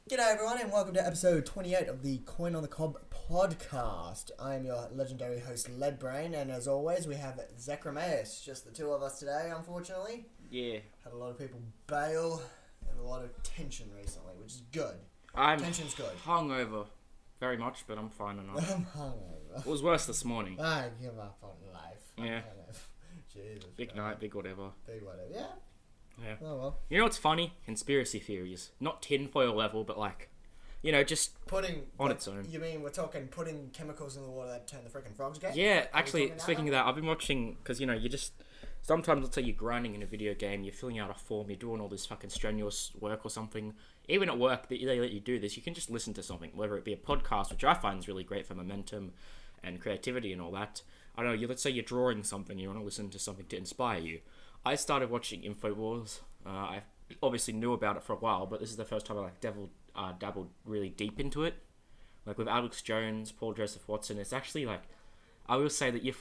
G'day everyone and welcome to episode 28 of the Coin on the Cob podcast. I am your legendary host Leadbrain, and as always we have Zacharias, just the two of us today unfortunately. Yeah. Had a lot of people bail and a lot of tension recently, which is good. Tension's good. Hungover very much, but I'm fine enough. I'm hungover. It was worse this morning. I give up on life. Yeah. Jesus. Big night, big whatever. Big whatever. Yeah. Yeah. Oh well. You know what's funny? Conspiracy theories. Not tinfoil level, but like, just Putting on its own. You mean we're talking putting chemicals in the water that turn the freaking frogs gay? Yeah, actually, speaking of that, I've been watching, because, you just, sometimes let's say you're grinding in a video game, you're filling out a form, you're doing all this fucking strenuous work or something. Even at work, they let you do this, you can just listen to something, whether it be a podcast, which I find is really great for momentum and creativity and all that. I don't know, let's say you're drawing something, you want to listen to something to inspire you. I started watching InfoWars. I obviously knew about it for a while, but this is the first time I dabbled really deep into it. Like with Alex Jones, Paul Joseph Watson, it's actually like, I will say that your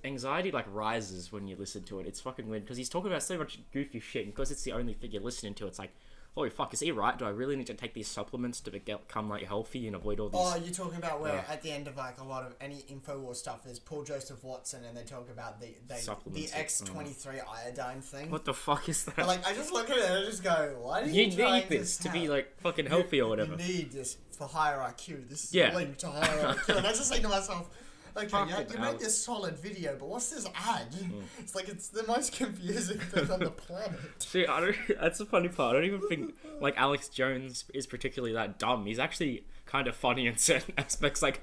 anxiety like rises when you listen to it. It's fucking weird because he's talking about so much goofy shit, and because it's the only thing you're listening to, it's like, holy fuck, is he right? Do I really need to take these supplements to become like healthy and avoid all these? Oh, you're talking about where at the end of like a lot of any InfoWars stuff, there's Paul Joseph Watson, and they talk about the X23 iodine thing. What the fuck is that? But, like, I just look at it and I just go, why do you need this to be like fucking healthy or whatever? You need this for higher IQ. This is linked to higher IQ. And I just think to myself, okay, you made this solid video, but what's this ad? It's like, it's the most confusing thing on the planet. See, that's the funny part. I don't even think, like, Alex Jones is particularly that dumb. He's actually kind of funny in certain aspects, like,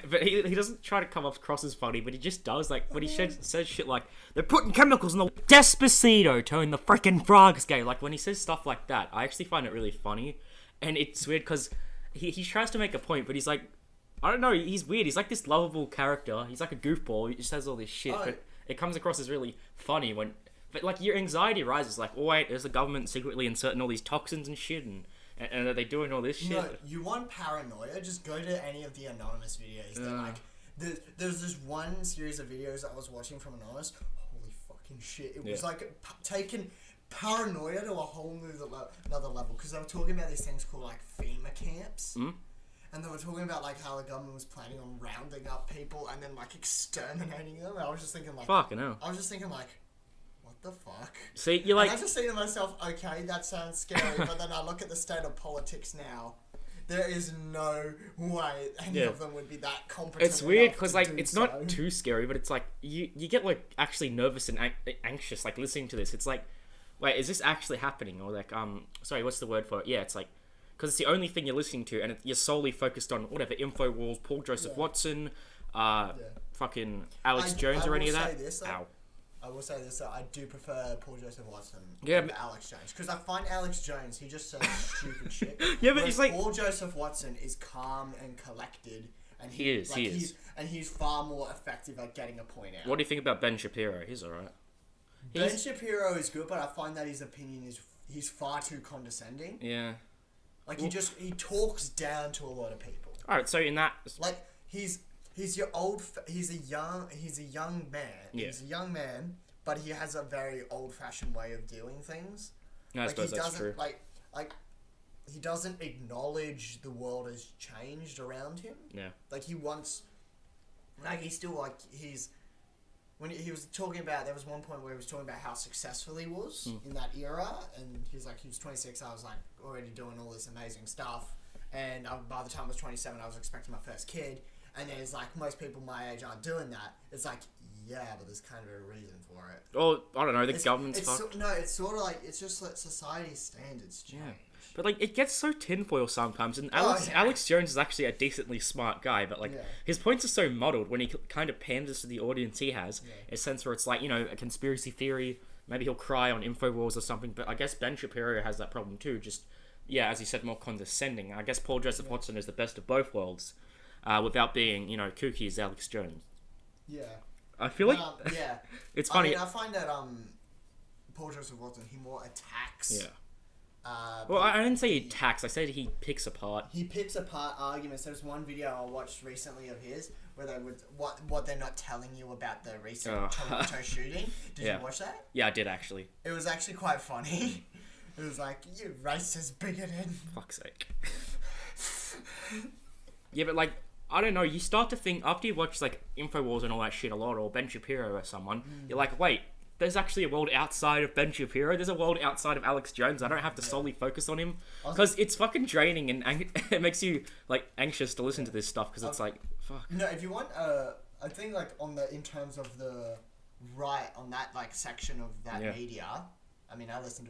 but he doesn't try to come across as funny, but he just does, like, when he says shit like, they're putting chemicals in the Despacito, turning the freaking frogs gay. Like, when he says stuff like that, I actually find it really funny, and it's weird, because he tries to make a point, but he's like, I don't know, he's weird. He's like this lovable character. He's like a goofball. He just says all this shit, but it comes across as really funny but like your anxiety rises. Like, oh wait, there's the government secretly inserting all these toxins and shit, and are they doing all this shit? No, you want paranoia? Just go to any of the Anonymous videos. They're like, there's this one series of videos I was watching from Anonymous. Holy fucking shit! It was like taking paranoia to a whole another level, because they were talking about these things called like FEMA camps. And they were talking about like how the government was planning on rounding up people and then like exterminating them. And I was just thinking like, fucking hell. I was just thinking like, what the fuck? See, you're like, and I just say to myself, okay, that sounds scary. But then I look at the state of politics now. There is no way any of them would be that competent. It's weird because like it's not too scary, but it's like you get like actually nervous and anxious like listening to this. It's like, wait, is this actually happening? Or like sorry, what's the word for it? Yeah, it's like, because it's the only thing you're listening to, and you're solely focused on whatever InfoWars, Paul Joseph Watson, fucking Alex Jones or any of that. I will say this, I do prefer Paul Joseph Watson over Alex Jones, because I find Alex Jones, he just says stupid shit. Yeah, but he's like, Paul Joseph Watson is calm and collected, and he is, and he's far more effective at getting a point out. What do you think about Ben Shapiro? He's alright. Ben Shapiro is good, but I find that his opinion he's far too condescending. Yeah. Like, he talks down to a lot of people. Alright, so in that, like, he's a young man. Yeah. He's a young man, but he has a very old-fashioned way of doing things. I suppose that's true. Like, he doesn't acknowledge the world has changed around him. Yeah. Like, he wants, like, he's still, like, when he was talking about, there was one point where he was talking about how successful he was in that era, and he was 26, I was like already doing all this amazing stuff, and by the time I was 27, I was expecting my first kid, and then it's like, most people my age aren't doing that. It's like, yeah, but there's kind of a reason for it. Oh, I don't know, the government's fucked. It's sort of like, it's just like society's standards change. Yeah. But like, it gets so tinfoil sometimes, and Alex Jones is actually a decently smart guy, but like, his points are so muddled when he kind of panders to the audience he has, in a sense where it's like, a conspiracy theory, maybe he'll cry on InfoWars or something, but I guess Ben Shapiro has that problem too, just, as you said, more condescending. I guess Paul Joseph Watson is the best of both worlds, without being, kooky as Alex Jones. Yeah. I feel like, it's funny. I find that, Paul Joseph Watson, he more attacks... Yeah. Well, I didn't say he attacks. I said he picks apart. He picks apart arguments. There was one video I watched recently of his where they would what they're not telling you about the recent Toronto shooting. Did you watch that? Yeah, I did actually. It was actually quite funny. It was like, you racist bigoted. Fuck's sake. Yeah, but like, I don't know, you start to think, after you watch like InfoWars and all that shit a lot, or Ben Shapiro or someone, you're like, wait, there's actually a world outside of Ben Shapiro, there's a world outside of Alex Jones, I don't have to solely focus on him, because it's fucking draining, and it makes you like anxious to listen to this stuff, because it's like, fuck. No, if you want, I think like in terms of the right, on that like section of that media, I mean, I listen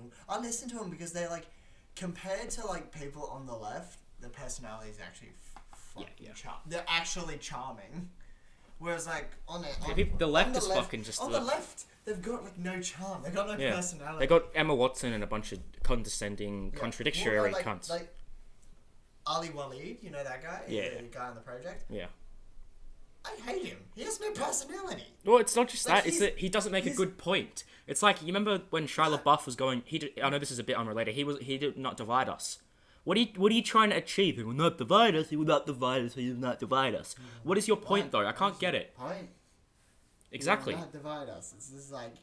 to them because they're like, compared to like people on the left, the personality is actually they're actually charming. Whereas like the left is fucking just on the left, they've got like no charm. They've got no personality. They got Emma Watson and a bunch of condescending, contradictory cunts. Like Ali Waleed, you know that guy? Yeah. The guy on the project? Yeah. I hate him. He has no personality. Well, it's not just that. It's that he doesn't make a good point. It's like, you remember when Shia LaBeouf was going... I know this is a bit unrelated. He did not divide us. What are you trying to achieve? He will not divide us. He will not divide us. He will not divide us. What is your point, though? I can't get it. Point? Exactly. He will not divide us. It's just like...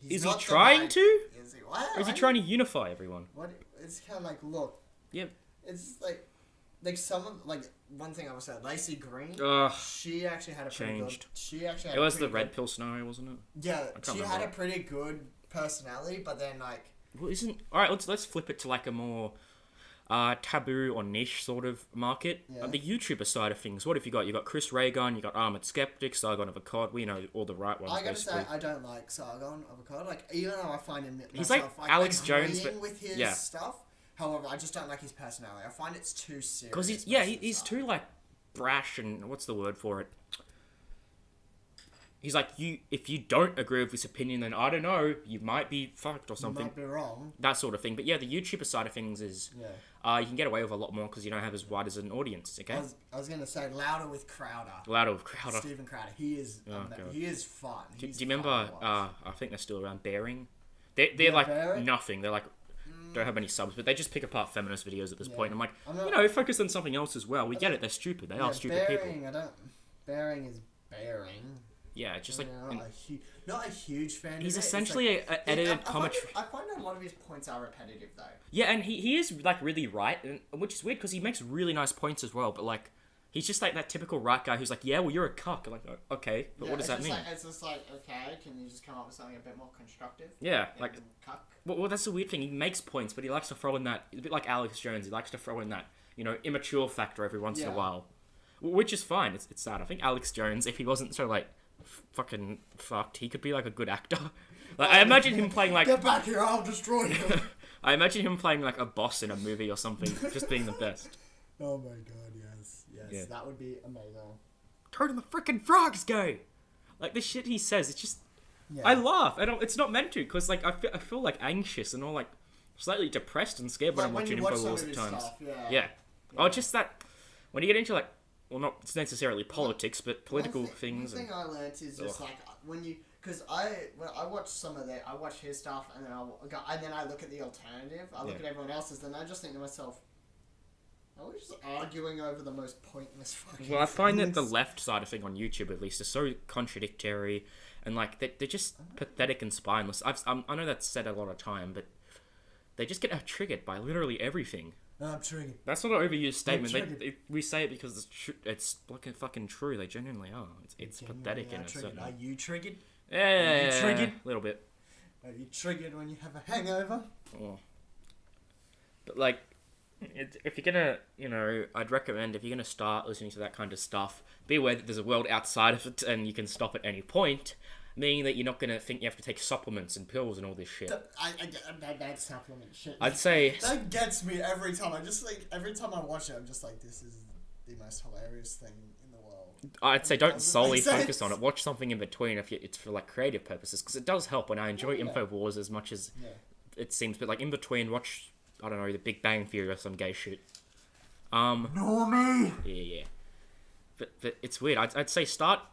Is he trying to? Is he? What? Or is he trying to unify everyone? What? It's kind of like, look... Yeah. It's like some of, like, one thing I would say, Lacey Green, she actually had a pretty changed. good... She actually had it was the red pill scenario, wasn't it? Yeah, she had a pretty good personality, but then, like... Well, alright, let's flip it to, like, a more taboo or niche sort of market. Yeah. The YouTuber side of things, what have you got? You got Chris Raygun, you got Armored Skeptic, Sargon of Akkad, we know all the right ones, I gotta basically. say, I don't like Sargon of Akkad. Like, even though I find him... He's like Alex Jones, but... with his stuff... However, I just don't like his personality. I find it's too serious. Because he's too, like, brash and... What's the word for it? He's like, if you don't agree with this opinion, then I don't know, you might be fucked or something. You might be wrong. That sort of thing. But yeah, the YouTuber side of things is... you can get away with a lot more because you don't have as wide as an audience, okay? I was going to say, louder with Crowder. Stephen Crowder. He is fun. Do you remember, I think they're still around, Bearing? They're like Bearing? nothing. They're like... Don't have any subs, but they just pick apart feminist videos at this point. I'm like, focus on something else as well. We get it, they're stupid. They are stupid people. Bearing is Bearing. Yeah, just like... Not a huge fan. He's essentially an edited commentary. I find that a lot of his points are repetitive, though. Yeah, and he is, like, really right, which is weird, because he makes really nice points as well, but, like, he's just, like, that typical right guy who's like, yeah, well, you're a cuck. I'm like, okay, but what does that mean? It's just like, okay, can you just come up with something a bit more constructive? Yeah, like... Cuck. Well, that's the weird thing. He makes points, but he likes to throw in that... A bit like Alex Jones, he likes to throw in that, immature factor every once in a while. Which is fine. It's sad. I think Alex Jones, if he wasn't so, like, fucking fucked, he could be, like, a good actor. Like, I imagine him playing, like... Get back here, I'll destroy you. I imagine him playing, like, a boss in a movie or something, just being the best. Oh my god, yes. Yeah. That would be amazing. Turn the frickin' frogs go! Like, the shit he says, it's just... Yeah. I laugh. It's not meant to, because, like, I feel, like, anxious and all, like, slightly depressed and scared when I'm watching InfoWars at times. Stuff, yeah. Oh, just that... When you get into, like... Well, not necessarily politics, but political things. One thing I learnt is just, like, when you... Because when I watch I watch his stuff, and then I look at the alternative. I look at everyone else's, and I just think to myself... Are we just arguing over the most pointless fucking Well, I find that the left side of thing on YouTube, at least, is so contradictory, and, like, they're just pathetic and spineless. I know that's said a lot of time, but they just get triggered by literally everything. I'm triggered. That's not an overused statement. We say it because it's fucking true. They genuinely are. It's pathetic in a certain... Are you triggered? Yeah, are you triggered? A little bit. Are you triggered when you have a hangover? Oh. But, like... If you're gonna, I'd recommend if you're gonna start listening to that kind of stuff, be aware that there's a world outside of it and you can stop at any point, meaning that you're not gonna think you have to take supplements and pills and all this shit. That supplement shit. I'd say... That gets me every time. Every time I watch it, I'm just like, this is the most hilarious thing in the world. I'd say don't solely focus on it. Watch something in between if it's for, like, creative purposes, because it does help, and I enjoy InfoWars as much as it seems, but, like, in between, watch... I don't know, The Big Bang Theory or some gay shit. Normie! Yeah. But it's weird. I'd say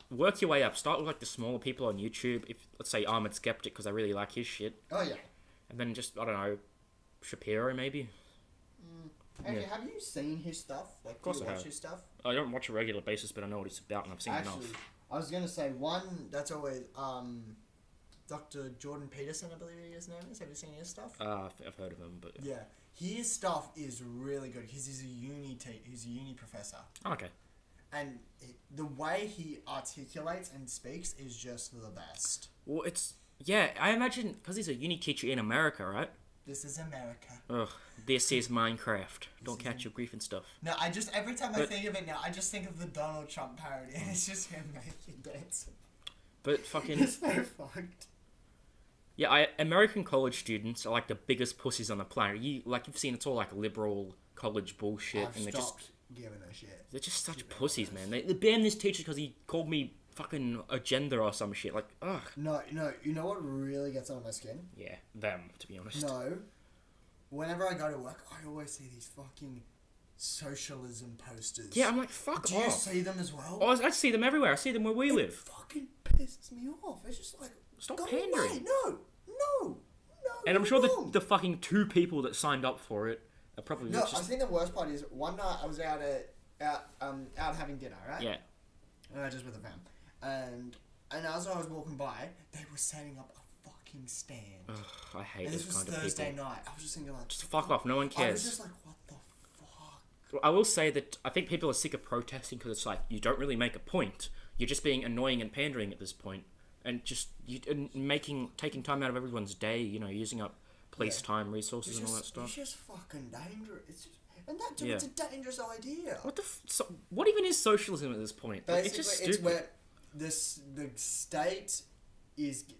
work your way up. Start with, like, the smaller people on YouTube. If, let's say, Armored Skeptic, because I really like his shit. Oh, yeah. And then just, I don't know, Shapiro, maybe? Okay, have you seen his stuff? Like, of course I watch his stuff? I don't watch a regular basis, but I know what he's about, and I've seen enough. I was going to say, one that's always, Dr. Jordan Peterson, I believe his name is. Have you seen his stuff? I've heard of him, but yeah, his stuff is really good. He's a uni professor. Oh, okay. And the way he articulates and speaks is just the best. Well, I imagine because he's a uni teacher in America, right? This is America. Ugh, this is Minecraft. Don't catch your grief and stuff. No, every time I think of it now, I just think of the Donald Trump parody, and it's just him making dance. But fucking... It's so fucked. Yeah, American college students are like the biggest pussies on the planet. You've seen, it's all like liberal college bullshit. I've stopped giving a shit. They're just such pussies, man. They banned this teacher because he called me fucking a gender or some shit. Like, ugh. No, you know what really gets under my skin? Yeah, them, to be honest. No. Whenever I go to work, I always see these fucking socialism posters. Yeah, I'm like, fuck off. Do you see them as well? Oh, I see them everywhere. I see them where we live. It fucking pisses me off. It's just like, stop go pandering. away. No. And I'm sure the fucking 2 people that signed up for it are probably I think the worst part is one night I was out having dinner, right? Yeah. Just with a fam. And as I was walking by, they were setting up a fucking stand. Ugh, I hate and this this was kind of Thursday people. night. I was just thinking like... Just fuck off. No one cares. I was just like, what the fuck? I will say that I think people are sick of protesting because it's like, you don't really make a point. You're just being annoying and pandering at this point. And just taking time out of everyone's day, using up police time, resources, and all that stuff. It's just fucking dangerous. It's a dangerous idea. What even is socialism at this point? Basically, it's just stupid. It's where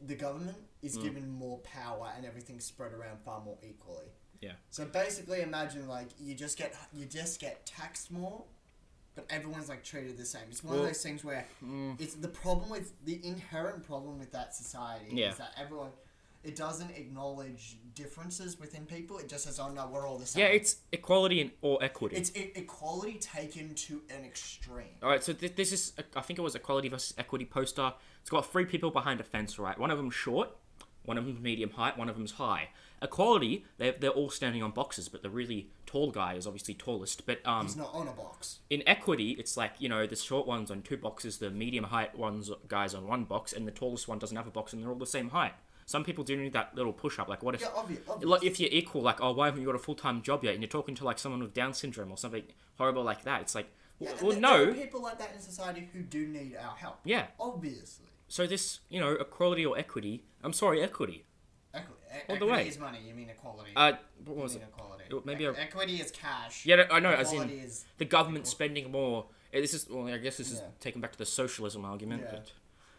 the government is given more power and everything's spread around far more equally. Yeah. So basically, imagine like you just get taxed more, but everyone's like treated the same. It's one of those things where it's the inherent problem with that society is that it doesn't acknowledge differences within people. It just says, oh no, we're all the same. Yeah, it's equality or equity. It's equality taken to an extreme. Alright, so this is, I think it was equality versus equity poster. It's got 3 people behind a fence, right? One of them's short, one of them's medium height, one of them's high. Equality, they're all standing on boxes, but the really tall guy is obviously tallest. But he's not on a box. In equity, it's like, the short one's on 2 boxes, the medium height guy's on 1 box, and the tallest one doesn't have a box, and they're all the same height. Some people do need that little push-up. Like, what if... Yeah, obvious. Like, if you're equal, like, oh, why haven't you got a full-time job yet? And you're talking to, like, someone with Down syndrome or something horrible like that. It's like, no. There are people like that in society who do need our help. Yeah. Obviously. So this, equality or equity... I'm sorry, equity. Equity is money. You mean equality? What was it? Equality. Maybe equity is cash. Yeah, I know. Equality as in the government spending more. This is I guess this is taken back to the socialism argument. Yeah.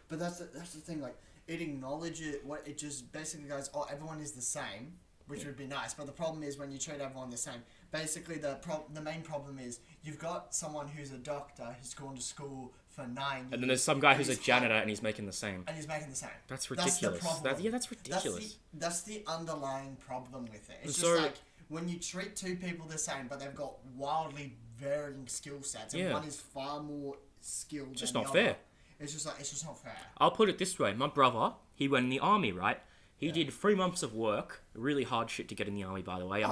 But that's the thing. Like it acknowledges what it just basically goes. Oh, everyone is the same, which would be nice. But the problem is when you treat everyone the same. Basically, the main problem is you've got someone who's a doctor who's gone to school for 9 years. And then there's some guy who's a janitor and he's making the same. That's ridiculous. That's the problem. That's ridiculous. That's the underlying problem with it. It's just like when you treat 2 people the same, but they've got wildly varying skill sets, and one is far more skilled. It's just than not the fair. Other. It's just not fair. I'll put it this way: my brother, he went in the army, right? He did 3 months of work. Really hard shit to get in the army, by the way.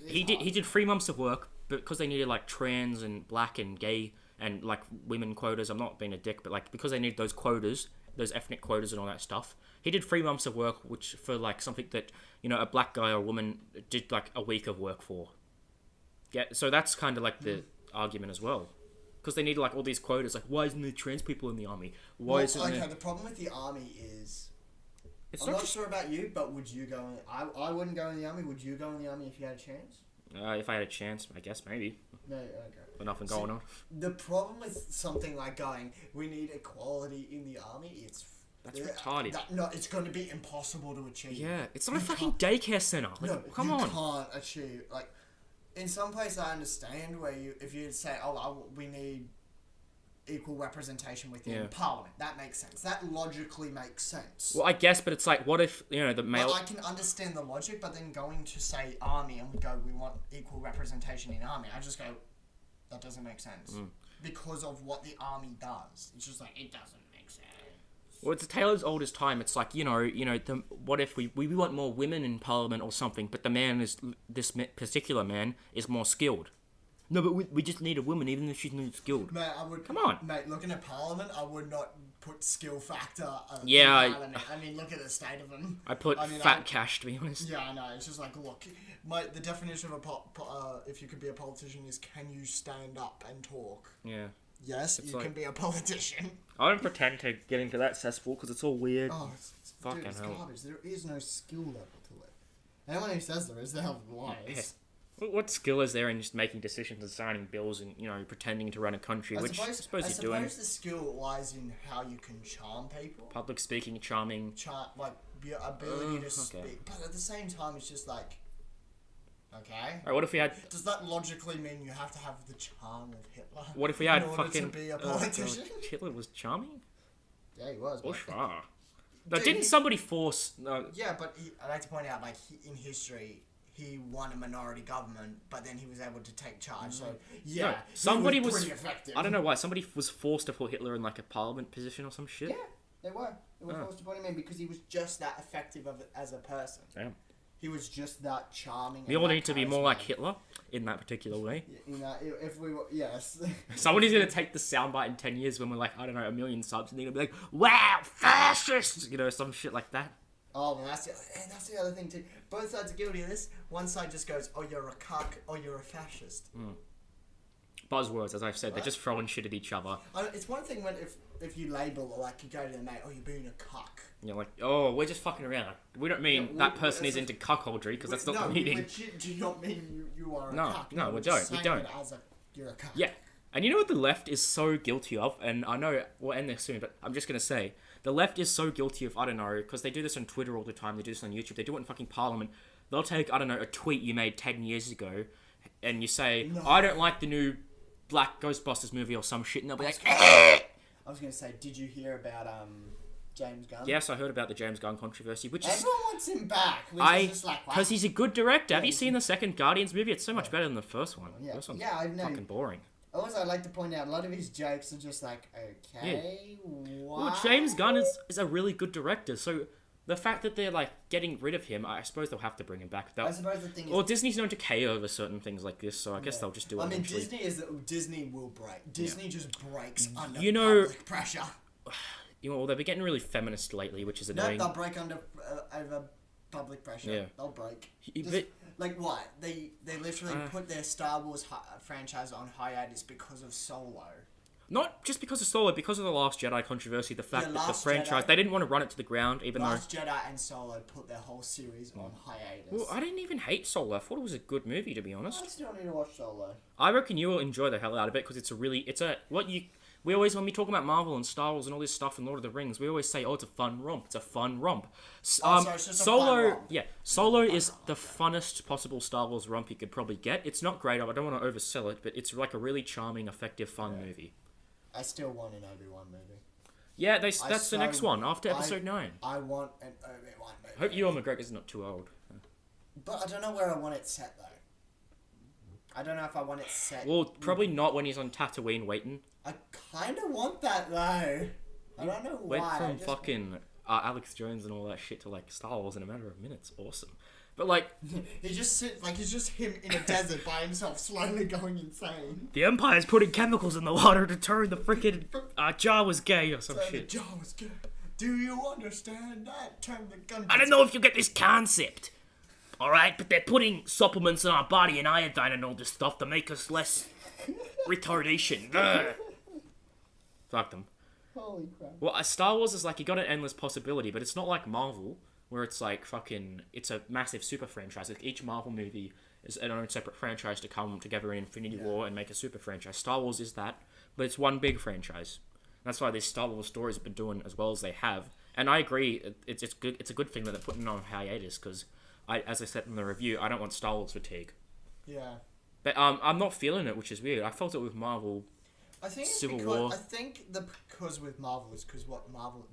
He did 3 months of work, but because they needed like trans and black and gay and like women quotas. I'm not being a dick, but like because they need those quotas, those ethnic quotas and all that stuff. He did 3 months of work, which for like something that a black guy or a woman did like a week of work for. Yeah, so that's kind of like the argument as well, because they need like all these quotas. Like, why isn't there trans people in the army? Why isn't there... The problem with the army is. I'm not sure about you, but would you go in... I wouldn't go in the army. Would you go in the army if you had a chance? If I had a chance, I guess maybe. No, okay. But nothing going on. The problem with something like going, we need equality in the army, that's retarded. It's going to be impossible to achieve. Yeah, it's not a fucking daycare center. Like, come on. You can't achieve... Like, in some places I understand where if you say, we need equal representation within Parliament. That makes sense. That logically makes sense. Well, I guess, but it's like, what if, the male... I can understand the logic, but then going to, say, army and we want equal representation in army, I just go, that doesn't make sense. Because of what the army does. It's just like, it doesn't make sense. Well, it's a tale as old as time. It's like, what if we want more women in Parliament or something, but this particular man is more skilled. No, but we just need a woman, even if she's not skilled. Mate, I would. Come on. Mate, looking at Parliament, I would not put skill factor. Yeah, in Parliament. I mean, look at the state of them. I put fat cash, to be honest. Yeah, I know. It's just like, look, mate, the definition of if you could be a politician is, can you stand up and talk? Yeah. Yes, you can be a politician. I don't pretend to get into that cesspool because it's all weird. Oh, fucking it's hell. garbage. There is no skill level to it. Anyone who says there is, they're liars. Yeah. What skill is there in just making decisions and signing bills and, pretending to run a country, which I suppose you're doing. I suppose the skill lies in how you can charm people. Public speaking, charming. Your ability to speak. But at the same time, it's just like, okay. Right, what if we had... Does that logically mean you have to have the charm of Hitler? What if we had in order fucking... to be a politician? Hitler was charming? Yeah, he was. Now, didn't somebody force... Yeah, but I'd like to point out, in history, he won a minority government, but then he was able to take charge. So, yeah, somebody was pretty effective. I don't know why. Somebody was forced to put Hitler in, a parliament position or some shit. Yeah, they were. They were forced to put him in because he was just that effective as a person. Damn. He was just that charming. We all need to be more like Hitler in that particular way. If we were, yes. Somebody's going to take the soundbite in 10 years when we're I don't know, 1 million subs, and they're going to be like, wow, fascist! Some shit like that. Oh, well, that's the other thing too. Both sides are guilty of this. One side just goes, oh, you're a cuck, oh, you're a fascist. Buzzwords, as I've said, they're just throwing shit at each other. It's one thing when if you label, you go to the mate, oh, you're being a cuck. You're oh, we're just fucking around. We don't mean that person is into cuckoldry, because that's not the meaning. No, we do not mean you are a cuck. No, we don't. We don't. You're a cuck. Yeah. And you know what the left is so guilty of? And I know we'll end this soon, but I'm just going to say, the left is so guilty of, I don't know, because they do this on Twitter all the time, they do this on YouTube, they do it in fucking Parliament. They'll take, I don't know, a tweet you made 10 years ago, and you say, I don't like the new Black Ghostbusters movie or some shit, and they'll be like, I was going to say, did you hear about James Gunn? Yes, I heard about the James Gunn controversy, which Everyone wants him back, is just like, wow. Because he's a good director. Have you seen the second Guardians movie? It's so much better than the first one. Yeah, The first one's I've known. fucking boring. Also, I'd like to point out, a lot of his jokes are just like, okay, what? Well, James Gunn is a really good director, so the fact that they're, getting rid of him, I suppose they'll have to bring him back. I suppose the thing is... Well, Disney's known to KO over certain things like this, so I guess they'll just do it eventually. Disney will break. Disney just breaks under public pressure. Well, they've been getting really feminist lately, which is annoying. No, they'll break over public pressure. Yeah. They'll break. What? They literally put their Star Wars franchise on hiatus because of Solo. Not just because of Solo, because of the Last Jedi controversy, the fact that the franchise, they didn't want to run it to the ground, even Last Jedi and Solo put their whole series on hiatus. Well, I didn't even hate Solo. I thought it was a good movie, to be honest. I still need to watch Solo. I reckon you will enjoy the hell out of it, because we always, when we talk about Marvel and Star Wars and all this stuff and Lord of the Rings, we always say, oh, it's a fun romp. It's a fun romp. So it's just Solo, a fun romp. Yeah, Solo is the funnest possible Star Wars romp you could probably get. It's not great. I don't want to oversell it, but it's a really charming, effective, fun movie. I still want an Obi-Wan movie. Yeah, that's the next one, after Episode 9. I want an Obi-Wan movie. I hope Ewan McGregor's not too old. But I don't know where I want it set, though. I don't know if I want it set... Well, probably not when he's on Tatooine waiting. I kind of want that, though. I don't know why. Went from fucking Alex Jones and all that shit to, Star Wars in a matter of minutes. Awesome. But, he just sits, he's just him in a desert by himself, slowly going insane. The Empire's putting chemicals in the water to turn the freaking Jawas gay or some shit. The Jawas gay. Do you understand that? Turn the gun. I don't know if you get this concept. Alright, but they're putting supplements in our body and iodine and all this stuff to make us less retardation. Fuck them. Holy crap. Well, Star Wars is you got an endless possibility, but it's not like Marvel, where it's it's a massive super franchise. Each Marvel movie is an own separate franchise to come together in Infinity War and make a super franchise. Star Wars is that, but it's one big franchise. That's why these Star Wars stories have been doing as well as they have. And I agree, it's good. It's a good thing that they're putting it on hiatus, because as I said in the review, I don't want Star Wars fatigue. Yeah. But I'm not feeling it, which is weird. I felt it with Marvel. I think Civil War. I think because with Marvel is because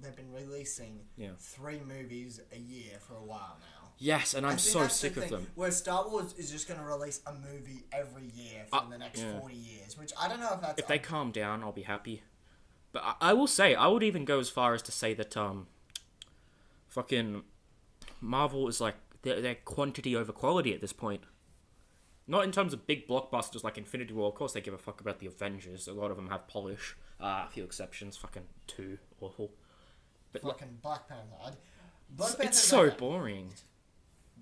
they've been releasing 3 movies a year for a while now. Yes, and I'm so sick of them. Where Star Wars is just going to release a movie every year for the next 40 years, which I don't know if that's... If they calm down, I'll be happy. But I will say, I would even go as far as to say that fucking Marvel is they're quantity over quality at this point. Not in terms of big blockbusters like Infinity War. Of course, they give a fuck about the Avengers. A lot of them have polish. A few exceptions. Fucking 2 awful. But fucking Black Panther. It's so boring.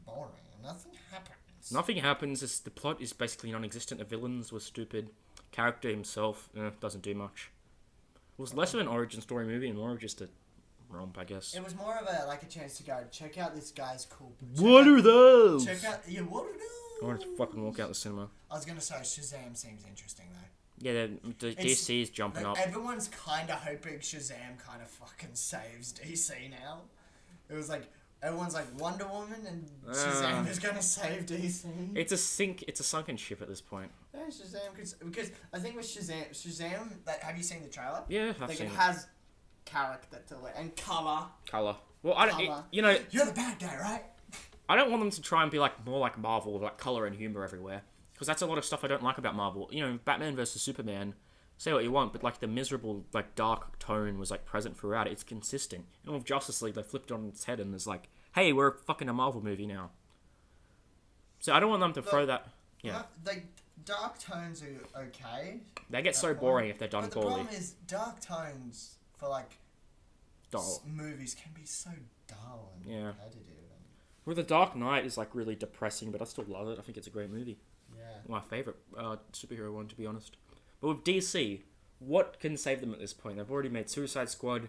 Boring. Nothing happens. Nothing happens. The plot is basically non-existent. The villains were stupid. Character himself doesn't do much. It was less of an origin story movie and more of just a romp, I guess. It was more of a chance to go check out this guy's cool. What are those? Check out what are those? I want to fucking walk out the cinema. I was gonna say Shazam seems interesting though. Yeah, the DC is jumping up. Everyone's kind of hoping Shazam kind of fucking saves DC now. It was like everyone's like Wonder Woman and Shazam is gonna save DC. It's a sunken ship at this point. Yeah, Shazam because I think with Shazam. Have you seen the trailer? Yeah, I've seen it. It has character to it and color. Well, I don't. You're the bad guy, right? I don't want them to try and be like more like Marvel with like color and humor everywhere, because that's a lot of stuff I don't like about Marvel. Batman versus Superman. Say what you want, but like the miserable, like dark tone was like present throughout. It's consistent. And with Justice League, they flipped it on its head and there's like, hey, we're fucking a Marvel movie now. So I don't want them to throw that. Yeah. Like dark tones are okay. They get so boring if they're done poorly. But the problem is dark tones for like dull movies can be so dull and repetitive. Well, The Dark Knight is like really depressing, but I still love it. I think it's a great movie. Yeah. My favorite superhero one, to be honest. But with DC, what can save them at this point? They've already made Suicide Squad.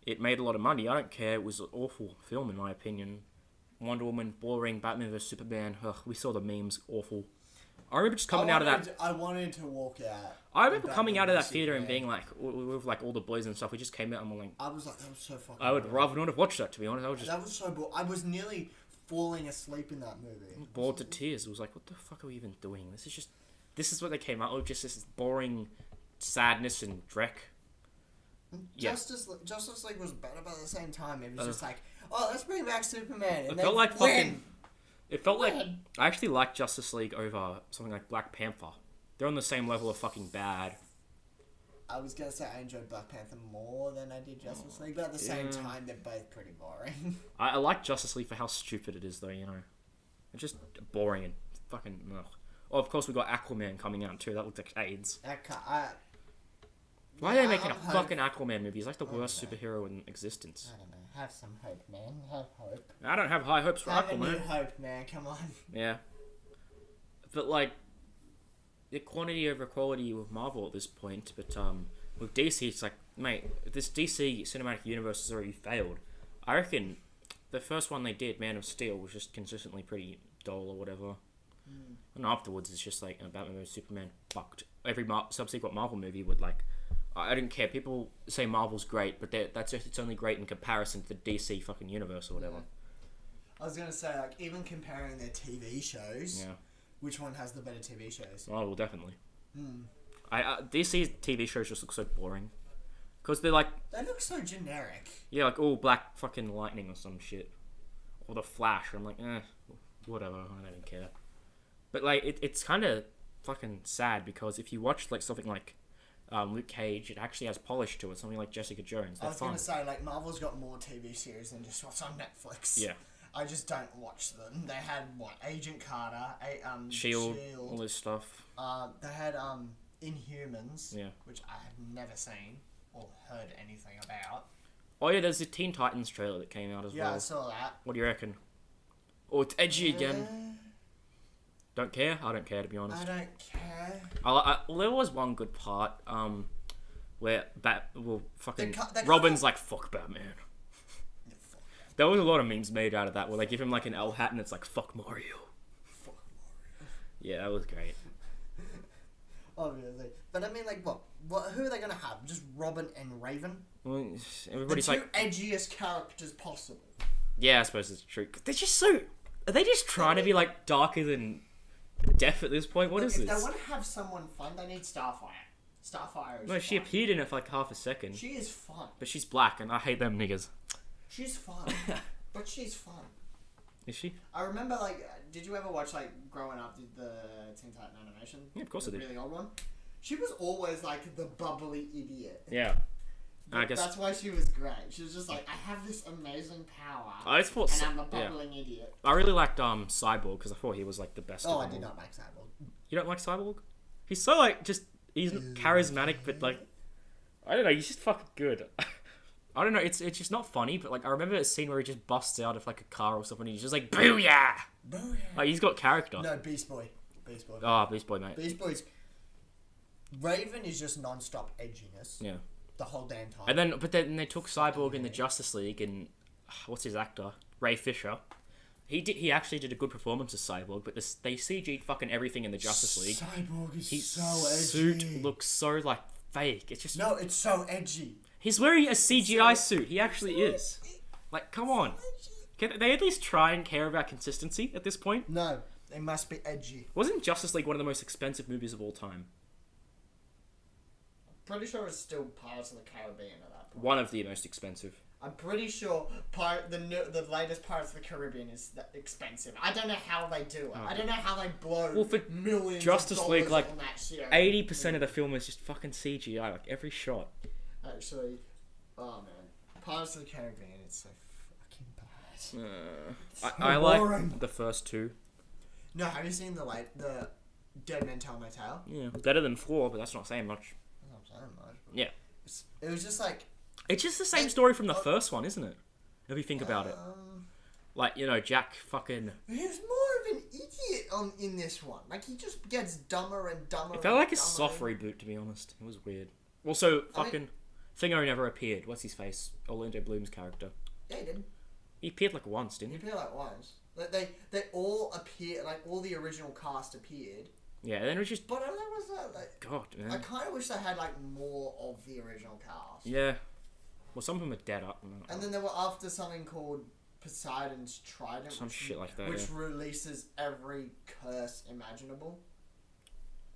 It made a lot of money. I don't care. It was an awful film, in my opinion. Wonder Woman, boring. Batman vs Superman. Ugh, we saw the memes. Awful. I remember just coming out of that. I wanted to walk out. I remember coming out of that theater and being like, with like all the boys and stuff. We just came out and we're like, I was like, that was so fucking. I would rather not have watched that, to be honest. That was so boring. I was nearly falling asleep in that movie. Bored to tears. It was like, what the fuck are we even doing? This is what they came out with. Just this boring sadness and dreck. Justice League was better, but at the same time, it was just like, let's bring back Superman. And it felt like fucking. It felt like I actually liked Justice League over something like Black Panther. They're on the same level of fucking bad. I was gonna say I enjoyed Black Panther more than I did Justice League, but at the same time, they're both pretty boring. I like Justice League for how stupid it is, though. It's just boring and fucking. Ugh. Oh, of course we got Aquaman coming out too. That looks like AIDS. Why are they making a fucking Aquaman movie? He's like the worst superhero in existence. I don't know. Have some hope, man. Have hope. I don't have high hopes for Have Aquaman. A new hope, man. Come on. Yeah. But like, the quantity over quality with Marvel at this point. But with DC, it's like, mate, this DC cinematic universe has already failed. I reckon the first one they did, Man of Steel, was just consistently pretty dull or whatever. And afterwards, it's just like Batman vs Superman fucked. Every subsequent Marvel movie would like. I don't care. People say Marvel's great, but it's only great in comparison to the DC fucking universe or whatever. I was gonna say, like, even comparing their TV shows, which one has the better TV shows? Oh, well, definitely. DC's TV shows just look so boring. Because they're like... They look so generic. Yeah, like all black fucking lightning or some shit. Or The Flash. I'm like, whatever. I don't even care. But, like, it's kind of fucking sad because if you watch, like, something like Luke Cage, it actually has polish to it. Something like Jessica Jones. I was going to say, like, Marvel's got more TV series than just what's on Netflix. Yeah. I just don't watch them. They had, Agent Carter, Shield, all this stuff. They had Inhumans, yeah, which I have never seen or heard anything about. Oh, yeah, there's the Teen Titans trailer that came out as well. Yeah, I saw that. What do you reckon? Oh, it's edgy again. Don't care? I don't care, to be honest. I don't care. Well, there was one good part, where Robin's like, fuck Batman. There was a lot of memes made out of that, where they give him like an L hat and it's like, fuck Mario. Fuck Mario. Yeah, that was great. Obviously. But I mean, like, who are they going to have? Just Robin and Raven? Well, everybody's the two like... edgiest characters possible. Yeah, I suppose it's true. They're just so... Are they just trying to be, like, darker than death at this point? What is this? If they want to have someone fun, they need Starfire. Starfire is No, she appeared in it for, like, half a second. She is fun. But she's black, and I hate them niggas. She's fun. But she's fun. Is she? I remember, like, did you ever watch, like, growing up, the Teen Titan animation? Yeah, of course I did. The really old one? She was always, like, the bubbly idiot. Yeah. I guess that's why she was great. She was just like, I have this amazing power, I just thought, and I'm a bumbling idiot. I really liked Cyborg because I thought he was like the best. Oh, of I them did all. not like Cyborg. You don't like Cyborg? He's so like he's charismatic, but like I don't know, he's just fucking good. I don't know, it's just not funny, but like I remember a scene where he just busts out of like a car or something and he's just like booyah! Booyah! Like he's got character. No, Beast Boy. Oh, Beast Boy, mate. Beast Boy's... Raven is just non-stop edginess. Yeah. The whole damn time. And then they took Cyborg in the Justice League and what's his actor? Ray Fisher. He actually did a good performance as Cyborg, but they CG'd fucking everything in the Justice League. Cyborg is His so edgy. suit looks so like fake. It's just No, it's so edgy. he's wearing a CGI suit. He actually is. Like, come on. Can they at least try and care about consistency at this point? No, they must be edgy. Wasn't Justice League one of the most expensive movies of all time? Pretty sure it's still Pirates of the Caribbean at that point. One of the most expensive. I'm pretty sure the latest Pirates of the Caribbean is expensive. I don't know how they do it. I don't know how they blow for millions Justice of League, dollars like, on that shit. 80% of the film is just fucking CGI, like every shot. Actually, oh man, Pirates of the Caribbean, it's so fucking bad. I boring. like the first two. No, have you seen the Dead Men Tell No Tale? Yeah, better than 4, but that's not saying much. That's not saying much. Yeah. It was just like... It's just the same story from the first one, isn't it? If you think about it. Like, you know, Jack fucking... He was more of an idiot in this one. Like, he just gets dumber and dumber. It felt like a soft reboot, to be honest. It was weird. Also, fucking... Thingo never appeared. What's his face? Orlando Bloom's character. Yeah, he did. He appeared like once, didn't He he? appeared like once. Like, they all appeared, like, all the original cast appeared. Yeah, and then it was just... But I was like... God, man. I kind of wish they had, like, more of the original cast. Yeah. Well, some of them are dead up. And then they were after something called Poseidon's Trident. Some shit like that, Which yeah. releases every curse imaginable.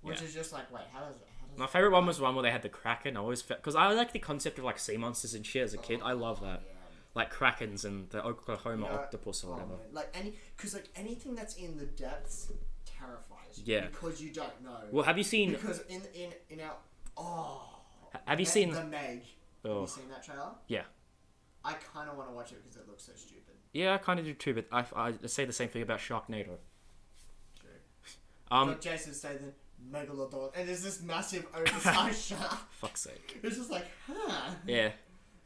Which is just like, wait, how does it... My favourite one was one where they had the Kraken. I always felt... Because I like the concept of, like, sea monsters and shit as a kid. I love that. Yeah. Like Krakens and the Oklahoma octopus or whatever. Man. Like, because, like, anything that's in the depths terrifies you. Yeah. Because you don't know. Well, have you seen... Because in our... Oh... Have you seen... The Meg. Oh. Have you seen that trailer? Yeah. I kind of want to watch it because it looks so stupid. Yeah, I kind of do too, but I say the same thing about Sharknado. True. Um, Jason Statham, Megalodon, and there's this massive oversized shark. Fuck's sake. It's just like, huh? Yeah.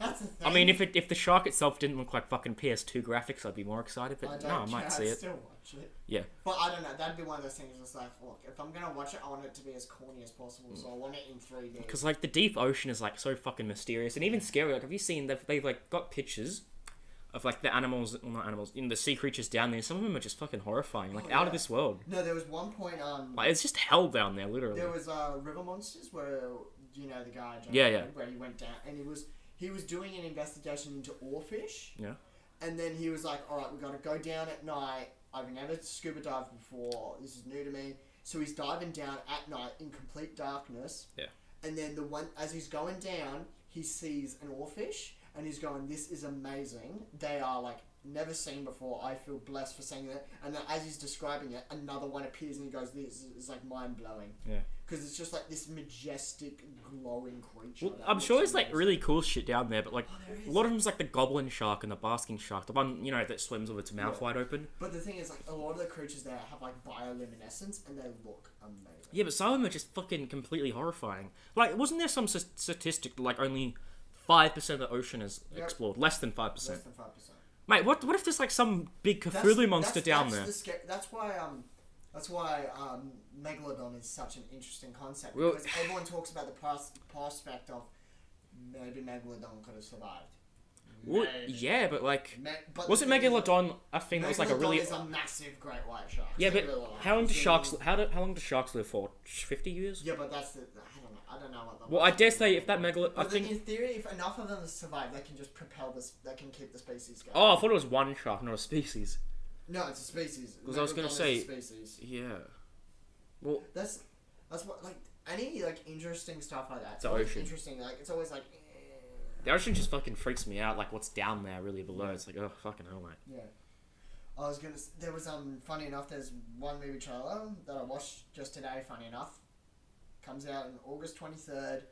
That's a thing. I mean, if the shark itself didn't look like fucking PS2 graphics, I'd be more excited, but no, I might see I'd it. still watch it. Yeah. But I don't know, that'd be one of those things that's like, look, if I'm gonna watch it, I want it to be as corny as possible, so I want it in 3D. Because, like, the deep ocean is, like, so fucking mysterious and even scary. Like, have you seen, they've like, got pictures of, like, the animals, well, not animals, the sea creatures down there. Some of them are just fucking horrifying, like, out of this world. No, there was one point, Like, it's just hell down there, literally. there was, river monsters where, you know, the guy, where he went down, and he was doing an investigation into oarfish. Yeah. And then he was like, alright, we've got to go down at night. I've never scuba dived before. This is new to me. So he's diving down at night in complete darkness. Yeah. And then as he's going down, he sees an oarfish. And he's going, this is amazing. They are like never seen before. I feel blessed for seeing that. And then as he's describing it, another one appears and he goes, this is like mind blowing. Yeah. Because it's just like this majestic, glowing creature. Well, I'm sure there's like really cool shit down there, but like a lot of them's like the goblin shark and the basking shark, the one, you know, that swims with its mouth wide open. But the thing is, like, a lot of the creatures there have like bioluminescence and they look amazing. Yeah, but some of them are just fucking completely horrifying. Like, wasn't there some statistic that like only 5% of the ocean is explored? Less than 5%. Less than 5%. Mate, what if there's like some big Cthulhu monster down there? That's why Megalodon is such an interesting concept, Well, because everyone talks about the prospect of maybe Megalodon could have survived. Well, yeah, but like, but wasn't Megalodon a thing that was like a really? Megalodon is a massive great white shark. Yeah, but how long do sharks? Really... How long do sharks live for? 50 years? Yeah, but that's I don't know what the. Well, I dare say if that Megalodon, I think in theory, if enough of them survive, they can just propel this. They can keep the species going. Oh, I thought it was one shark, not a species. No, it's a species. Because I was gonna say, species. Yeah. Well, that's what like any like interesting stuff like that. It's the ocean. Interesting, like it's always like. The ocean just fucking freaks me out. Like what's down there, really below. It's like, oh fucking hell, mate. Yeah. There was funny enough. There's one movie trailer that I watched just today. Funny enough, comes out on August 23rd,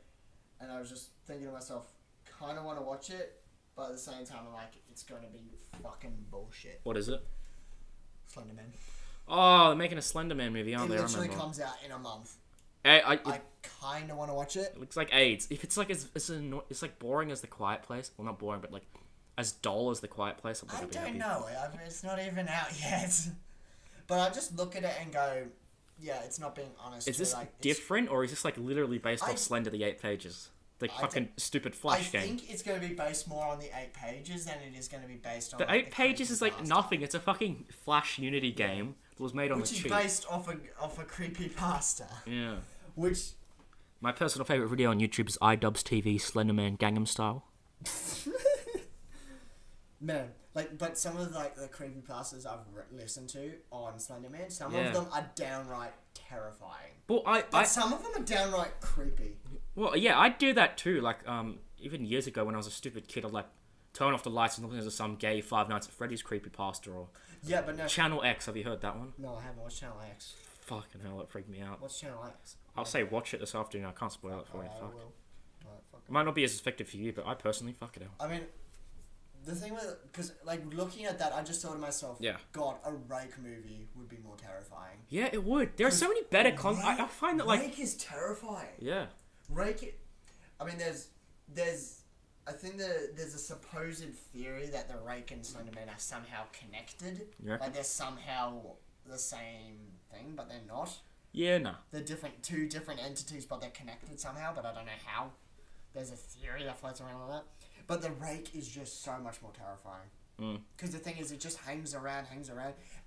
and I was just thinking to myself, kind of want to watch it, but at the same time, I'm like, it's going to be fucking bullshit. What is it? Slenderman. Oh, they're making a Slenderman movie, aren't they? It literally comes out in a month. I kind of want to watch it. It looks like AIDS. If it's like it's like boring as The Quiet Place. Well, not boring, but like as dull as The Quiet Place. I don't know. It's not even out yet. But I just look at it and go, yeah, it's not being honest. Is this different, or is this like literally based off Slender the 8 pages? The fucking stupid Flash game. I think it's going to be based more on the 8 pages than it is going to be based on... The 8 pages is like nothing. It's a fucking Flash Unity game that was made on a cheap. Which is based off a creepypasta. Yeah. Which... My personal favourite video on YouTube is iDubbbz TV Slenderman Gangnam Style. Man, like, but some of like the creepypastas I've listened to on Slenderman, some of them are downright terrifying. But some of them are downright creepy. Well, yeah, I do that too. Like, even years ago when I was a stupid kid, I'd like turn off the lights and listen to some gay Five Nights at Freddy's creepypasta or yeah, but no. Channel X. Have you heard that one? No, I haven't watched Channel X. Fucking hell, it freaked me out. What's Channel X? I'll say watch it this afternoon. I can't spoil it for you. Fuck. I will. Fuck It might not be as effective for you, but I personally fuck it out. I mean, the thing with because like looking at that, I just thought to myself, yeah, God, a Rake movie would be more terrifying. Yeah, it would. There are so many better I find that like Rake is terrifying. Yeah. Rake. I mean, there's. I think there's a supposed theory that the Rake and Slenderman are somehow connected. Yeah. Like they're somehow the same thing, but they're not. Yeah, no. They're two different entities, but they're connected somehow. But I don't know how. There's a theory that floats around like that. But the Rake is just so much more terrifying. Because the thing is, it just hangs around,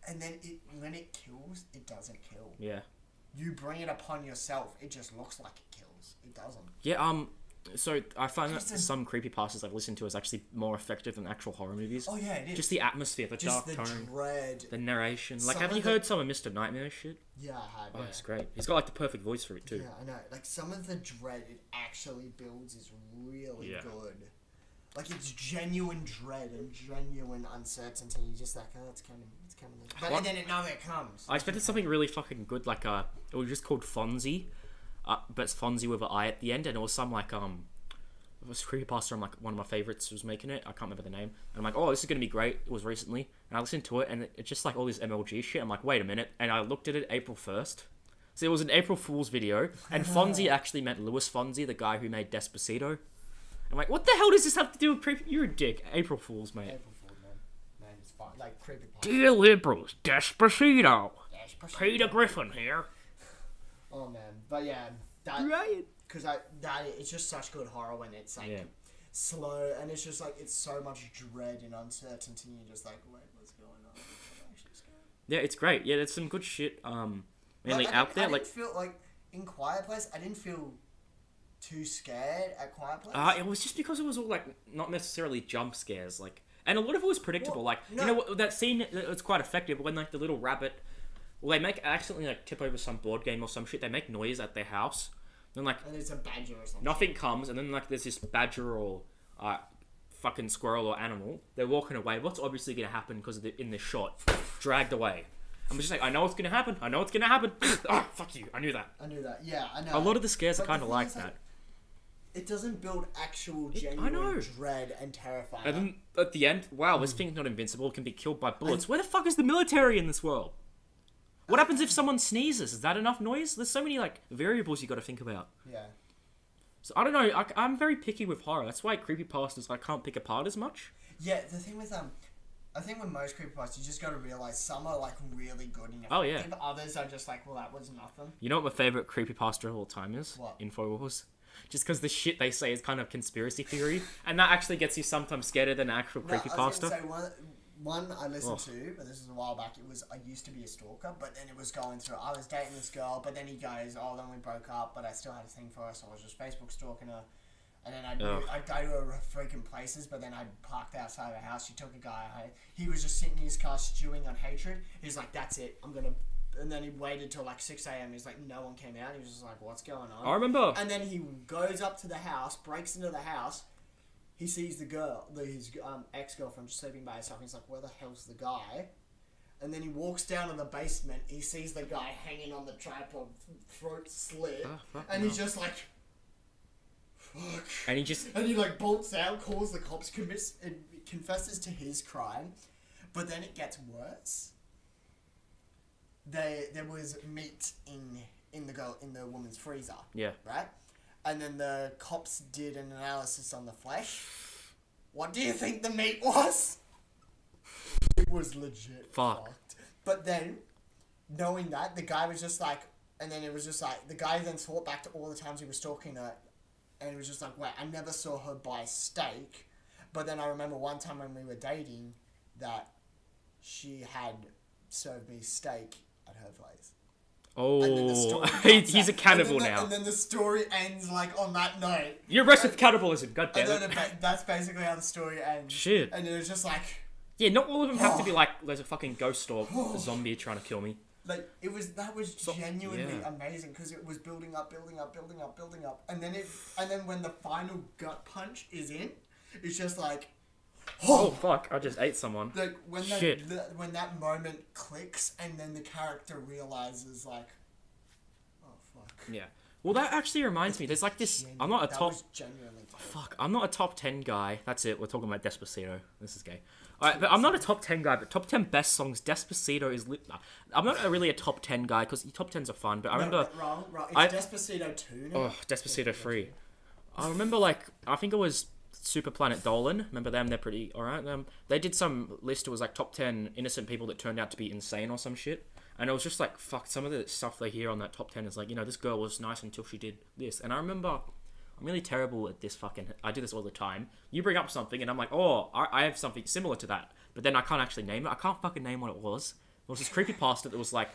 and then when it kills, it doesn't kill. Yeah. You bring it upon yourself, it just looks like it kills. It doesn't. Yeah. So I find that some creepypastas I've listened to is actually more effective than actual horror movies. Oh yeah, it is. Just the atmosphere, the dark tone, dread, the narration. Like, have you heard some of Mr. Nightmare shit? Yeah, I have. Oh, it's great. He's got like the perfect voice for it too. Yeah, I know. Like some of the dread it actually builds is really good. Like it's genuine dread and genuine uncertainty. You're just like, oh, it's coming. But and then it comes. I expected something really fucking good, like it was just called Fonzie. But it's Fonzie with an I at the end, and it was some like it was creepypasta. I'm like one of my favorites was making it. I can't remember the name. And I'm like, oh, this is gonna be great. It was recently, and I listened to it, and it's just like all this MLG shit. I'm like, wait a minute, and I looked at it April 1st. So it was an April Fool's video, and Fonzie actually meant Louis Fonzie, the guy who made Despacito. I'm like, what the hell does this have to do with creepy? You're a dick. April Fool's, mate. April Fool's, man. Man, it's fine. Like creepypasta. Dear liberals, Despacito. Peter Griffin here. Oh man, but yeah, that right. Because it's just such good horror when it's like slow and it's just like it's so much dread and uncertainty. And you're just like, wait, what's going on? I'm actually scared. Yeah, it's great. Yeah, there's some good shit. Mainly out there. I didn't feel like in Quiet Place. I didn't feel too scared at Quiet Place. It was just because it was all like not necessarily jump scares, like, and a lot of it was predictable. Well, like, you know, that scene that was quite effective when like the little rabbit. Well, they accidentally like tip over some board game or some shit. They make noise at their house. Then like, and it's a badger or something. Nothing comes, and then like there's this badger or fucking squirrel or animal. They're walking away. What's obviously gonna happen because in this shot, dragged away. I'm just like, I know what's gonna happen. Oh, fuck you! I knew that. Yeah, I know. A lot of the scares are kind of like that. It doesn't build actual genuine dread and terrifying. And then at the end, wow, this thing's not invincible. It can be killed by bullets. Where the fuck is the military in this world? What happens if someone sneezes? Is that enough noise? There's so many like variables you got to think about. Yeah. So I don't know. I'm very picky with horror. That's why creepypastas I can't pick apart as much. Yeah, the thing with I think with most creepypastas, you just got to realize some are like really good and effective. Oh yeah. Others are just like, well, that was nothing. You know what my favorite creepypasta of all time is? What? Infowars. Just because the shit they say is kind of conspiracy theory, and that actually gets you sometimes scarier than actual creepypasta. I was gonna say one I listened to, but this was a while back. It was I used to be a stalker, but then it was going through. I was dating this girl, but then he goes, "Oh, then we broke up, but I still had a thing for her, so I was just Facebook stalking her." And then I'd go to her freaking places, but then I'd parked outside her house. She took a guy. He was just sitting in his car stewing on hatred. He's like, "That's it. I'm gonna." And then he waited till like 6 a.m. He's like, no one came out. He was just like, what's going on? I remember. And then he goes up to the house, breaks into the house. He sees the girl, his ex-girlfriend, just sleeping by herself. He's like, where the hell's the guy? And then he walks down to the basement. He sees the guy hanging on the tripod, throat slit. And he's just like... fuck. And he just... And he, like, bolts out, calls the cops, and confesses to his crime. But then it gets worse. There was meat in the woman's freezer. Yeah. Right? And then the cops did an analysis on the flesh. What do you think the meat was? It was legit fucked. But then, knowing that, the guy was just like... And then it was just like... The guy then thought back to all the times he was talking to her. And it was just like, wait, I never saw her buy steak. But then I remember one time when we were dating that she had served me steak at her place. Oh, he's a cannibal now. And then the story ends like on that note. You're arrested for cannibalism, god damn it. That's basically how the story ends. Shit. And it was just like... Yeah, not all of them have to be like, there's a fucking ghost or a zombie trying to kill me. Like, that was genuinely amazing because it was building up. And then when the final gut punch is in, it's just like... Oh fuck, I just ate someone. Like, when when that moment clicks and then the character realizes, like... Oh, fuck. Yeah. Well, that actually reminds me, there's like this... I'm not a top... was genuinely terrible. Fuck, I'm not a top 10 guy. That's it, we're talking about Despacito. This is gay. Alright, but I'm not a top 10 guy, but top 10 best songs, Despacito is... I'm not really a top 10 guy, because top 10s are fun, but I remember... Wrong. It's Despacito 2 now. Oh, Despacito 3. I remember, like, I think it was Super Planet Dolan. Remember them? They're pretty alright. They did some list, it was like top 10 innocent people that turned out to be insane or some shit. And it was just like, fuck, some of the stuff they hear on that top 10 is like, this girl was nice until she did this. And I remember... I'm really terrible at this fucking... I do this all the time. You bring up something and I'm like, oh, I have something similar to that. But then I can't actually name it. I can't fucking name what it was. It was this creepypasta that was like...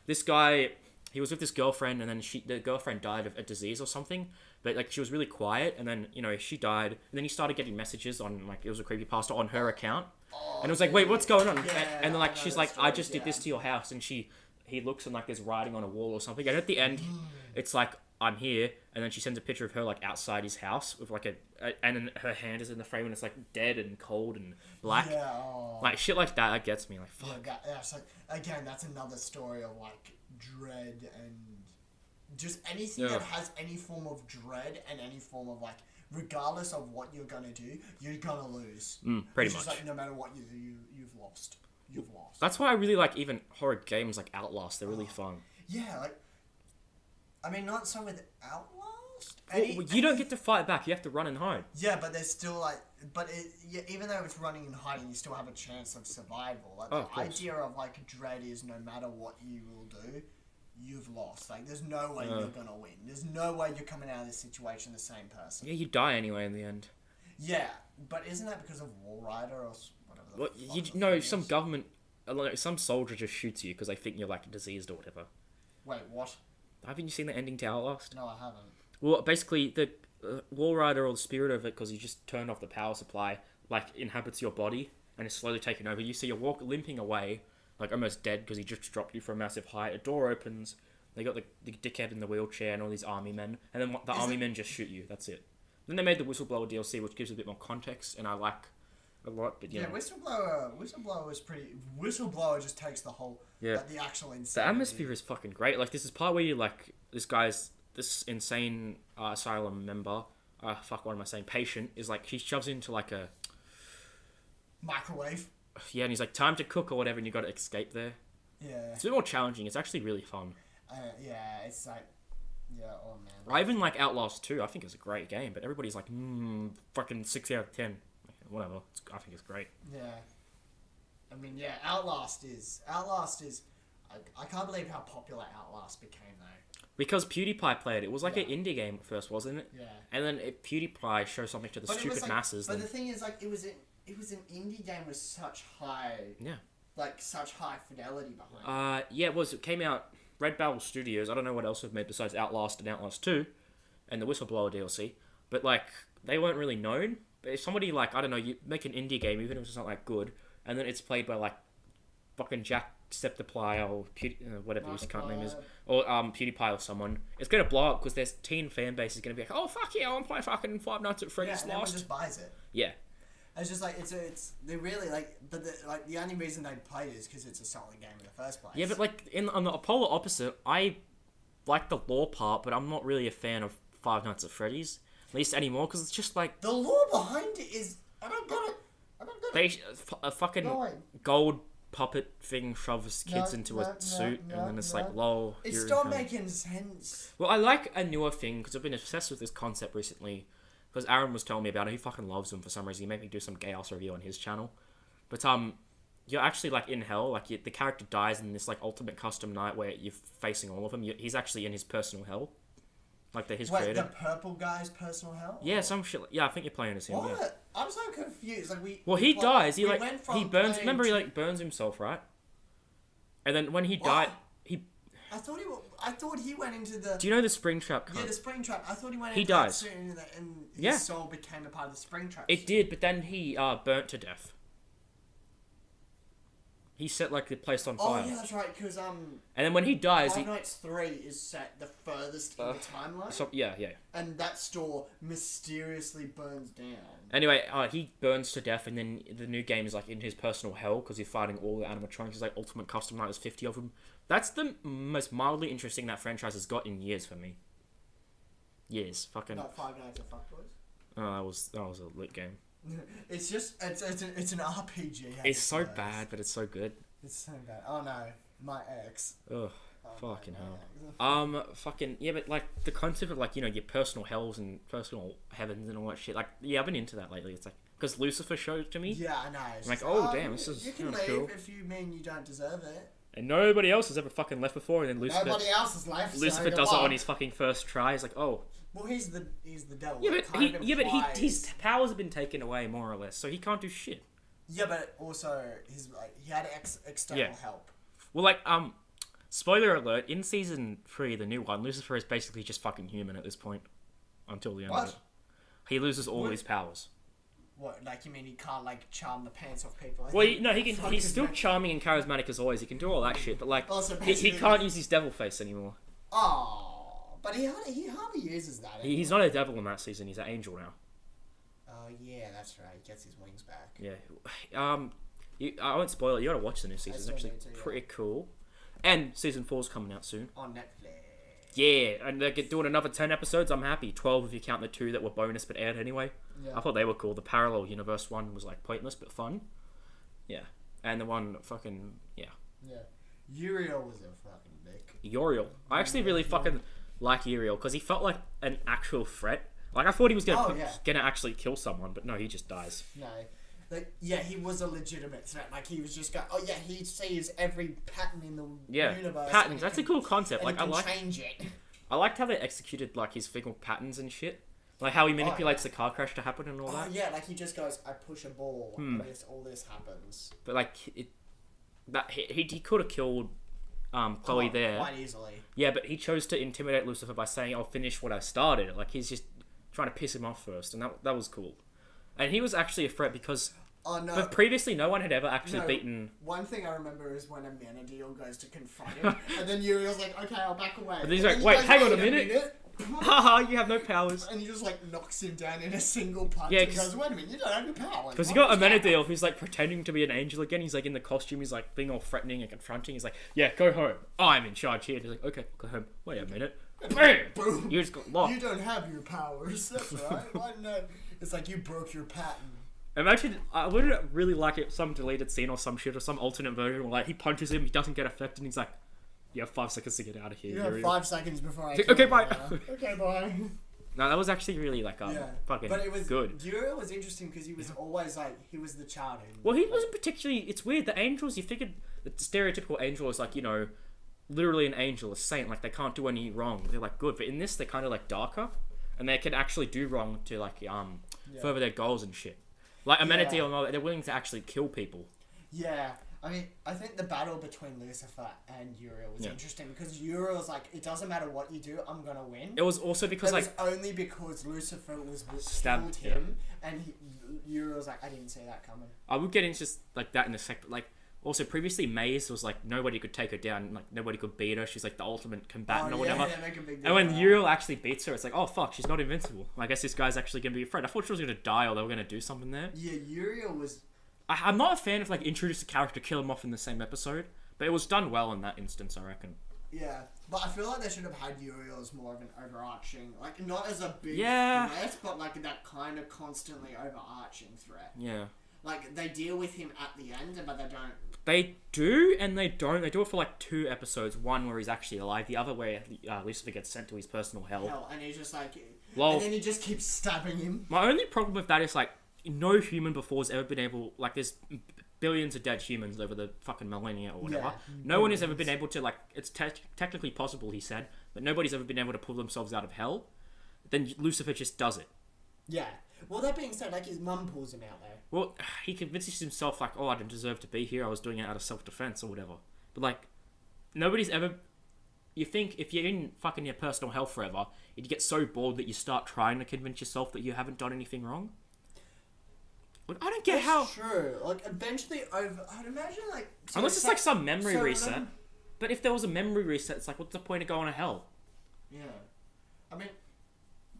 This guy... He was with this girlfriend and then the girlfriend died of a disease or something. But like she was really quiet and then, she died. And then he started getting messages on like... It was a creepypasta on her account. And it was like, wait, what's going on? And then like she's like, I just did this to your house. And he looks and like there's writing on a wall or something. And at the end, it's like... I'm here, and then she sends a picture of her like outside his house with like and then her hand is in the frame and it's like dead and cold and black. Yeah, like shit like that gets me like fuck. Yeah, so again, that's another story of like dread and just anything that has any form of dread and any form of like, regardless of what you're gonna do, you're gonna lose. Pretty it's much. Just, like, no matter what you do, you've lost. You've lost. That's why I really like even horror games like Outlast. They're really fun. Yeah, like. I mean, not so with Outlast. You don't get to fight back. You have to run and hide. Yeah, but there's still like, even though it's running and hiding, you still have a chance of survival. Like the idea of like dread is no matter what you will do, you've lost. Like there's no way you're gonna win. There's no way you're coming out of this situation the same person. Yeah, you die anyway in the end. Yeah, but isn't that because of Wall Rider or whatever? Some government, some soldier just shoots you because they think you're like diseased or whatever. Wait, what? Haven't you seen the ending to Outlast? No, I haven't. Well, basically, the Wall Rider or the spirit of it, because you just turned off the power supply, like, inhabits your body, and is slowly taking over. You see you limping away, like, almost dead, because he just dropped you from a massive height. A door opens, they got the dickhead in the wheelchair and all these army men, and then the army men just shoot you. That's it. Then they made the Whistleblower DLC, which gives a bit more context, and I like a lot, but Whistleblower is pretty... Whistleblower just takes the whole... Like, the actual insanity. The atmosphere is fucking great. Like, this is part where you, like... This insane asylum member... what am I saying? Patient is, like... He shoves into, like, a... Microwave. Yeah, and he's like, time to cook or whatever, and you gotta escape there. Yeah. It's a bit more challenging. It's actually really fun. It's like... Yeah, oh man. I even like Outlast 2. I think it's a great game, but everybody's like, fucking 6 out of 10. Whatever. I think it's great. Yeah. I mean, yeah, Outlast is... I can't believe how popular Outlast became, though. Because PewDiePie played it. It was like an indie game at first, wasn't it? Yeah. And then PewDiePie showed something to the stupid masses. But the thing is, like, it was an indie game with such high... Yeah. Like, such high fidelity behind it. Yeah, it came out... Red Barrel Studios, I don't know what else they've made besides Outlast and Outlast 2, and the Whistleblower DLC, but, like, they weren't really known. But if somebody, like, I don't know, you make an indie game, even if it's not, like, good, and then it's played by, like, fucking Jacksepticeye or whatever his current name is, or PewDiePie or someone, it's going to blow up because their teen fan base is going to be like, oh, fuck yeah, I want to play fucking Five Nights at Freddy's and Lost. everyone just buys it. Yeah. It's just like, they really, like, but the only reason they play it is because it's a solid game in the first place. Yeah, but, like, on the polar opposite, I like the lore part, but I'm not really a fan of Five Nights at Freddy's. least anymore, because it's just like the lore behind it is I don't get it. a fucking No. gold puppet thing shoves kids into a suit, and then it's like, lol. It stopped making sense. Well, I like a newer thing because I've been obsessed with this concept recently. Because Aaron was telling me about it, he fucking loves them for some reason. He made me do some gay ass review on his channel. But you're actually like in hell. Like the character dies in this like ultimate custom night where you're facing all of them. He's actually in his personal hell. Like his creator. The purple guy's personal hell? Yeah, some shit. Yeah, I think you're playing as him. What? Yeah. I'm so confused. Like he dies. He burns. playing Remember, he like burns himself, right? And then when he died, I thought he went into the. Do you know the spring trap? Yeah, the spring trap. I thought he went. He into dies. That soon and his soul became a part of the spring trap. It did, but then he burnt to death. He set like the place on fire. Oh yeah, that's right. Because And then when he dies, Five Nights 3 is set the furthest in the timeline. So, yeah. And that store mysteriously burns down. Anyway, he burns to death, and then the new game is like in his personal hell because he's fighting all the animatronics. It's like Ultimate Custom Night. There's 50 of them. That's the most mildly interesting that franchise has got in years for me. Years, fucking. Not Five Nights at Fuckboys. Oh, that was a lit game. It's just it's an RPG. It's so bad, but it's so good. It's so bad. Oh no, my ex. Ugh, fucking hell. Fucking yeah, but like the concept of like your personal hells and personal heavens and all that shit. Like I've been into that lately. It's like because Lucifer showed to me. Yeah, I know. I'm like, oh damn, this is you can leave cool. if you mean you don't deserve it. And nobody else has ever fucking left before, and then Nobody else has left. Lucifer does it on his fucking first try. He's like, oh. Well, he's the devil. Yeah, but his powers have been taken away more or less, so he can't do shit. Yeah, but also he had external help. Well, like spoiler alert: in season 3, the new one, Lucifer is basically just fucking human at this point, until the end of it. He loses all his powers. What? Like you mean he can't like charm the pants off people? Well, he can. He's still charming and charismatic as always. He can do all that shit, but like he can't use his devil face anymore. Oh. But he hardly uses that. He's not a devil in that season. He's an angel now. Oh yeah, that's right. He gets his wings back. Yeah. I won't spoil it. You gotta watch the new season. It's actually pretty cool. And season 4's coming out soon. On Netflix. Yeah, and they're doing another 10 episodes. I'm happy. 12 if you count the 2 that were bonus but aired anyway. Yeah. I thought they were cool. The parallel universe one was like pointless but fun. Yeah. And the one fucking yeah. Yeah. Uriel was a fucking dick. Uriel. I actually really fucking like Uriel because he felt like an actual threat. Like I thought he was gonna actually kill someone, but no, he just dies. No, like he was a legitimate threat. Like he was just going, oh yeah, he sees every pattern in the universe. Patterns. That's a cool concept. Like I like change it. I liked how they executed like his physical patterns and shit. Like how he manipulates the car crash to happen and all that. Yeah, like he just goes, I push a ball, and all this happens. But like he could have killed Chloe there quite easily. Yeah, but he chose to intimidate Lucifer by saying, "I'll finish what I started." Like he's just trying to piss him off first, and that was cool. And he was actually a threat because but previously no one had ever actually beaten. One thing I remember is when Amenadiel goes to confront him, and then Uriel's like, "Okay, I'll back away." But he's like, "Wait, hang on a minute." Haha, you have no powers. And he just like knocks him down in a single punch and goes, wait a minute, you don't have any power. Because you got Amenadiel who's like pretending to be an angel again. He's like in the costume, he's like being all threatening and confronting. He's like, yeah, go home. I'm in charge here. He's like, okay, go home. Wait a minute. Bam! Boom. You just got locked. You don't have your powers. That's right. Why not? It's like you broke your patent. Imagine, I wouldn't really like it, some deleted scene or some shit or some alternate version where like he punches him, he doesn't get affected, and he's like, you have 5 seconds to get out of here. You have 5 seconds before I okay, bye. Okay, bye. No, that was actually really like fucking but it was good. Uriel was interesting because he was always like he was the child. Well, he wasn't particularly. It's weird. The angels, you figured the stereotypical angel is like literally an angel, a saint. Like they can't do any wrong. They're like good. But in this, they're kind of like darker, and they can actually do wrong to like further their goals and shit. Like Amenadiel, they're willing to actually kill people. Yeah. I mean, I think the battle between Lucifer and Uriel was interesting because Uriel's like, it doesn't matter what you do, I'm gonna win. It was also because it was only because Lucifer stabbed him, and Uriel's like, I didn't see that coming. I would get into just like that in a sec, but like also previously Maze was like nobody could take her down, like nobody could beat her. She's like the ultimate combatant or whatever. Yeah, make a big deal and when Uriel actually beats her, it's like, oh fuck, she's not invincible. I guess this guy's actually gonna be a threat. I thought she was gonna die or they were gonna do something there. Yeah, Uriel was. I'm not a fan of like introduce a character, kill him off in the same episode, but it was done well in that instance, I reckon. Yeah, but I feel like they should have had Uriel as more of an overarching, like not as a big Yeah. threat, but like that kind of constantly overarching threat. Yeah. Like they deal with him at the end, but they don't. They do and they don't. They do it for like 2 episodes. One where he's actually alive. The other where Lucifer gets sent to his personal hell. And he's just like, Well, and then he just keeps stabbing him. My only problem with that is like no human before has ever been able, like there's billions of dead humans over the fucking millennia or whatever. Yeah. No one has ever been able to, like, it's technically possible, he said, but nobody's ever been able to pull themselves out of hell. Then Lucifer just does it. Yeah. Well, that being said, like his mum pulls him out there. Well, he convinces himself like, oh, I didn't deserve to be here. I was doing it out of self-defense or whatever. But like, nobody's ever. You think if you're in fucking your personal hell forever, you'd get so bored that you start trying to convince yourself that you haven't done anything wrong. Like, I don't get how. That's true. Like eventually, I'd imagine like. So Unless it's like some memory so reset. remember- But if there was a memory reset, it's like, what's the point of going to hell? Yeah. I mean,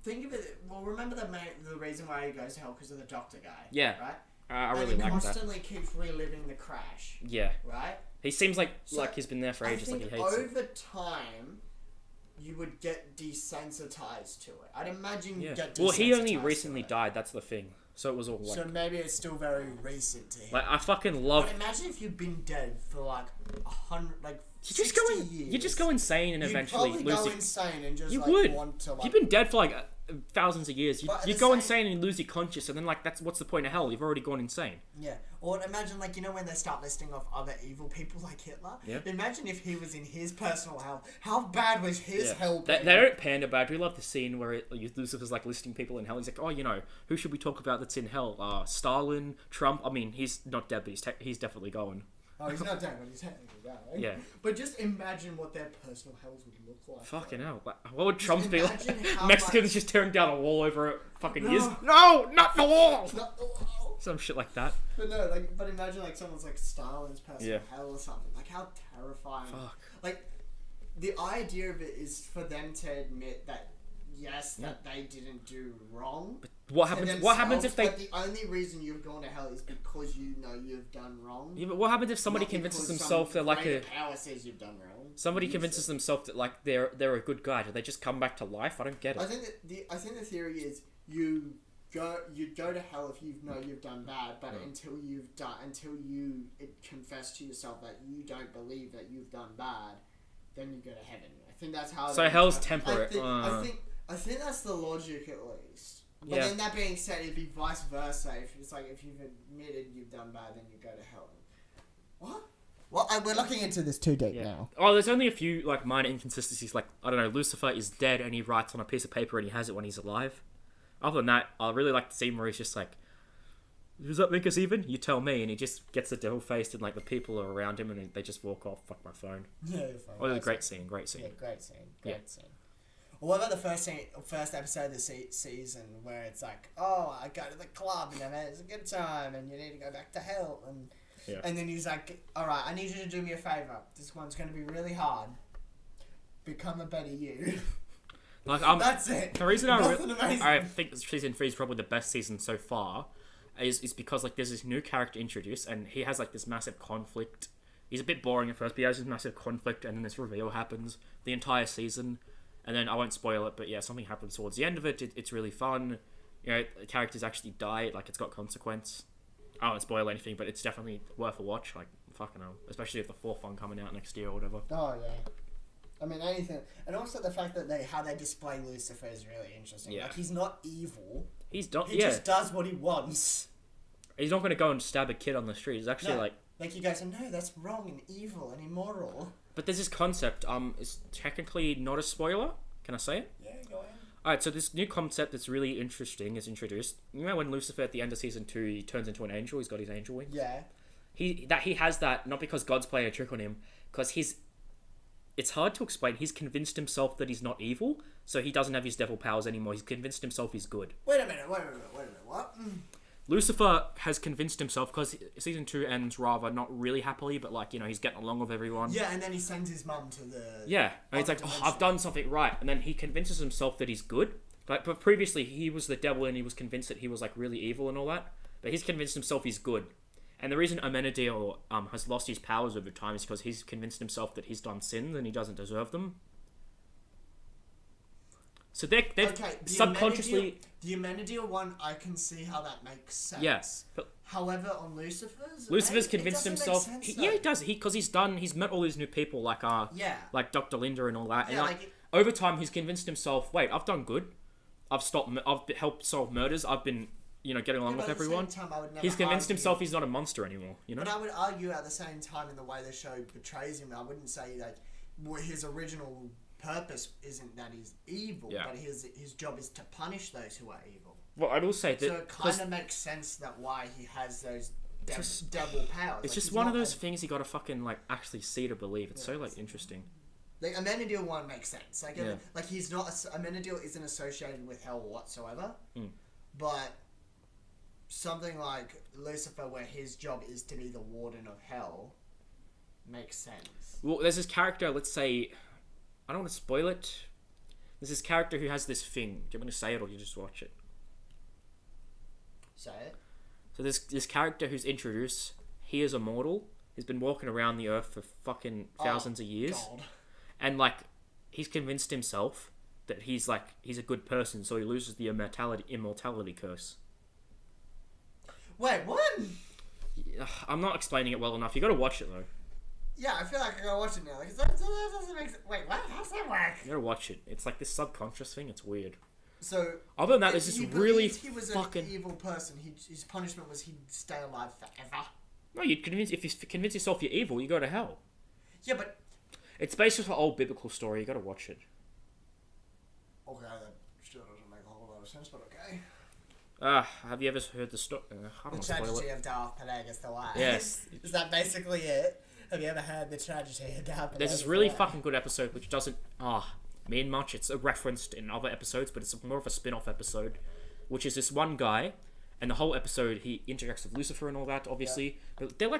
think of it. Well, remember the reason why he goes to hell because of the doctor guy. Yeah. Right. I And really he like that. constantly keeps reliving the crash. Yeah. Right. He seems like So, he's been there for ages. I Like he think hates it. over time, you would get desensitized to it. I'd imagine Yeah. you get desensitized. Well, he only to recently it. died. That's the thing. So it was all like. So maybe it's still very recent to him. Like I fucking love. But imagine if you've been dead for like 100, like You just 60 go. years. You just go insane and You'd eventually probably lose go your. insane and just You like would. want to like. If you've been dead for like thousands of years, you But at you the go same- insane and lose your conscious, and then like that's what's the point of hell? You've already gone insane. Yeah. Or imagine like, you know, when they start listing off other evil people like Hitler. Yeah. Imagine if he was in his personal hell. How bad was his hell? They don't panda bad. We love the scene where Lucifer's like listing people in hell. He's like, oh, you know, who should we talk about that's in hell? Stalin, Trump. I mean, he's not dead, but he's definitely going. Oh, he's not dead, but he's technically dead. Yeah. But just imagine what their personal hells would look like. Fucking hell. Like, what would Trump be like? imagine how Mexicans much- just tearing down a wall over fucking No. years. No, not the wall! Not the wall. Some shit like that. But no, like, but imagine like someone's like Stalin's personal Yeah. hell or something. Like how terrifying. Fuck. Like, the idea of it is for them to admit that yes, that they didn't do wrong. What to happens? What happens themselves, if they? But the only reason you've gone to hell is because you know you've done wrong. Yeah, but what happens if somebody Not convinces because themselves they're some like a? greater power says you've done wrong. Somebody You convinces said- themselves that like they're a good guy. Do they just come back to life? I don't get it. I think that the theory is you'd go to hell if you know you've done bad, but until you confess to yourself that you don't believe that you've done bad, then you go to heaven. I think that's how. So they hell's interpret- temperate. I think that's the logic at least. But Yeah. then that being said, it'd be vice versa. If it's like if you've admitted you've done bad, then you go to hell. What? Well, we're looking into this too deep now. Oh, there's only a few like minor inconsistencies. Like I don't know, Lucifer is dead and he writes on a piece of paper and he has it when he's alive. Other than that, I really like the scene where he's just like, "Does that make us even? You tell me." And he just gets the devil faced and like the people are around him and they just walk off. Fuck my phone. Yeah, you're fine. Oh, it was a great scene. Great scene. Yeah, great scene. Great Yeah. scene. Well, what about the first episode of the season where it's like, oh, I go to the club and it's a good time and you need to go back to hell and Yeah. and then he's like, all right, I need you to do me a favor. This one's going to be really hard. Become a better you. Like That's it. the reason Nothing amazing. I think season 3 is probably the best season so far is because like there's this new character introduced and he has like this massive conflict. He's a bit boring at first, but he has this massive conflict and then this reveal happens the entire season. And then I won't spoil it, but yeah, something happens towards the end of it. It's really fun. You know, the characters actually die. Like, it's got consequence. I won't spoil anything, but it's definitely worth a watch. Like, fucking hell. Especially if the 4th one coming out next year or whatever. Oh, yeah. I mean, anything. And also the fact that how they display Lucifer is really interesting. Yeah. Like, he's not evil. He's done. He Yeah. just does what he wants. He's not going to go and stab a kid on the street. He's actually No. like... Like, you guys say, no, that's wrong and evil and immoral. But there's this concept. It's technically not a spoiler. Can I say it? Yeah, go ahead. Alright, so this new concept that's really interesting is introduced. You know when Lucifer at the end of season 2 he turns into an angel, he's got his angel wings? Yeah. He has that not because God's playing a trick on him, because it's hard to explain. He's convinced himself that he's not evil, so he doesn't have his devil powers anymore. He's convinced himself he's good. Wait a minute, what? Lucifer has convinced himself, because season 2 ends rather not really happily, but like, you know, he's getting along with everyone. Yeah, and then he sends his mum to the... Yeah, and he's like, oh, I've done something right. And then he convinces himself that he's good. But previously, he was the devil and he was convinced that he was like really evil and all that. But he's convinced himself he's good. And the reason Amenadiel has lost his powers over time is because he's convinced himself that he's done sins and he doesn't deserve them. So they've subconsciously... The Amenadiel one, I can see how that makes sense. Yes. But however, on Lucifer's... Lucifer's convinced himself... He does. Because he's met all these new people like Dr. Linda and all that. Yeah, and over time, he's convinced himself, wait, I've done good. I've helped solve murders. I've been... getting along with everyone. He's convinced himself he's not a monster anymore, But I would argue at the same time in the way the show portrays him, I wouldn't say that his original purpose isn't that he's evil, but his job is to punish those who are evil. Well, I will say that... So it kind of makes sense that why he has those devil powers. It's just one of those things you gotta fucking, actually see to believe. It's so, interesting. The Amenadiel one makes sense. He's not... Amenadiel isn't associated with hell whatsoever, but... something like Lucifer, where his job is to be the warden of hell, makes sense. Well, there's this character, let's say... I don't want to spoil it. There's this character who has this thing. Do you want me to say it, or you just watch it? Say it. So there's this character who's introduced. He is immortal. He's been walking around the earth for fucking thousands of years. God. And, he's convinced himself that he's a good person, so he loses the immortality curse. Wait, what? I'm not explaining it well enough. You gotta watch it, though. Yeah, I feel like I gotta watch it now. Because that doesn't make sense. Wait, what? How's that work? You gotta watch it. It's this subconscious thing. It's weird. So... other than that, there's this really he was fucking... an evil person. His punishment was he'd stay alive forever. No, if you convince yourself you're evil, you go to hell. Yeah, but... It's based off an old biblical story. You gotta watch it. Okay, that still doesn't make a whole lot of sense, but okay. Have you ever heard the story? The tragedy of Darth Plagueis the Wise. Yes. Is that basically it? Have you ever heard the tragedy of Darth Plagueis? There's this really fucking good episode which doesn't mean much. It's referenced in other episodes, but it's more of a spin-off episode, which is this one guy, and the whole episode he interacts with Lucifer and all that, obviously. Yeah. But they're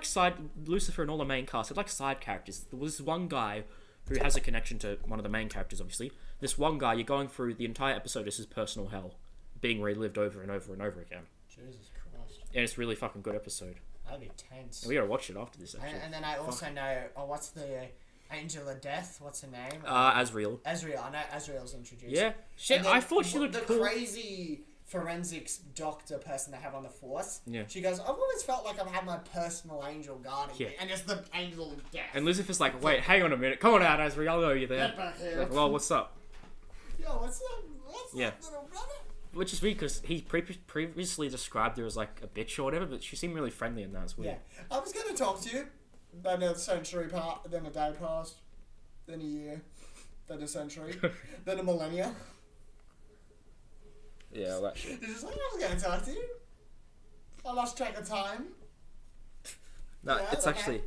Lucifer and all the main cast. They're side characters. There was this one guy who has a connection to one of the main characters, obviously. This one guy, you're going through the entire episode as his personal hell, being relived over and over and over again. Jesus Christ. And it's a really fucking good episode. That'd be tense. And we gotta watch it after this, actually. And then I also know... what's the Angel of Death? What's her name? Azrael. Azrael. I know Azrael's introduced. Yeah. Shit, I thought she looked cool. The crazy forensics doctor person they have on the Force. Yeah. She goes, I've always felt like I've had my personal angel guarding me. And it's the Angel of Death. And Lucifer's like, wait, hang on a minute. Come on out, Azrael. I know you're there. Get back here. Well, what's up? Yo, what's up? What's up, little brother? Which is weird because he previously described her as a bitch or whatever, but she seemed really friendly in that as well. Yeah. I was going to talk to you. Then a century passed. Then a day passed. Then a year. Then a century. Then a millennia. Yeah, all that shit. It's just I was going to talk to you. I lost track of time. No, yeah, it's actually...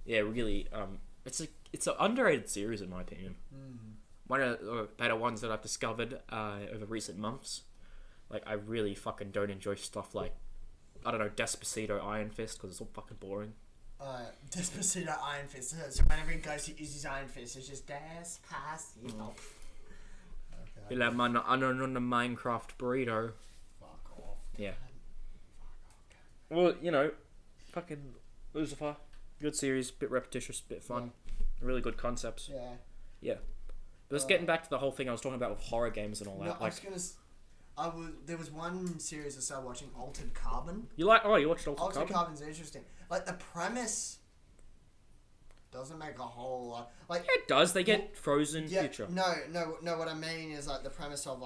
Yeah, really... It's an underrated series in my opinion. One of the better ones that I've discovered over recent months. I really fucking don't enjoy stuff like, I don't know, Despacito, Iron Fist, because it's all fucking boring. Despacito, Iron Fist. So whenever he goes to use his Iron Fist, it's just Despacito. Okay. You like on the Minecraft burrito. Fuck off. Yeah. Well, fucking Lucifer. Good series, bit repetitious, bit fun. Yeah. Really good concepts. Yeah. Yeah. But just getting back to the whole thing I was talking about with horror games and all that. There was one series I started watching, Altered Carbon. You watched Altered Carbon? Altered Carbon's interesting. The premise doesn't make a whole lot. Yeah, it does. They get frozen future. No. What I mean is the premise of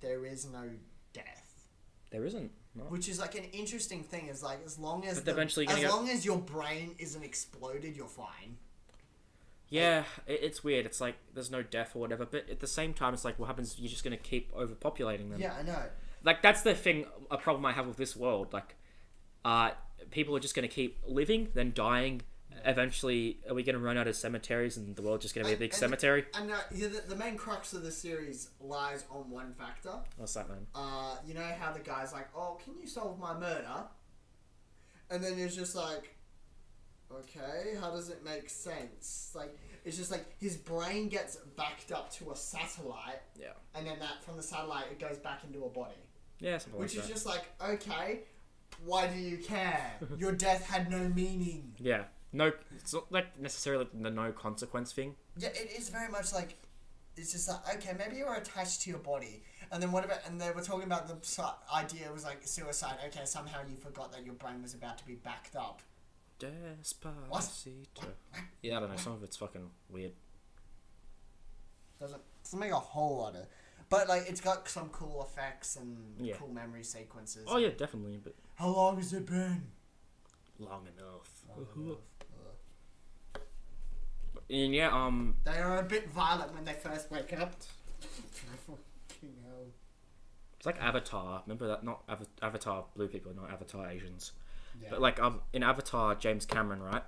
there is no death. There isn't. No. Which is an interesting thing. Is as long as long as your brain isn't exploded, you're fine. Yeah, it's weird. It's there's no death or whatever, but at the same time, it's what happens? You're just gonna keep overpopulating them. Yeah, I know. That's the thing. A problem I have with this world. People are just gonna keep living, then dying. Eventually, are we gonna run out of cemeteries, and the world's just gonna be a big cemetery? And the main crux of the series lies on one factor. What's that, man? You know how the guy's oh, can you solve my murder? And then it's just okay, how does it make sense? It's just his brain gets backed up to a satellite. Yeah. And then from the satellite, it goes back into a body. Yeah, something which like that. Which is just okay, why do you care? Your death had no meaning. Yeah. No, it's not like necessarily the no consequence thing. Yeah, it is very much like, it's just like, okay, maybe you're attached to your body. And then what about, and they were talking about the idea was like suicide. Okay, somehow you forgot that your brain was about to be backed up. Despacito. Yeah, I don't know. Some of it's fucking weird. Doesn't make a whole lot of, but like it's got some cool effects and cool memory sequences. Oh yeah, definitely. But how long has it been? Long enough. And yeah, they are a bit violent when they first wake up. Fucking hell. It's like Avatar. Remember that? Not Avatar blue people, not Avatar Asians. Yeah. But like in Avatar, James Cameron, right?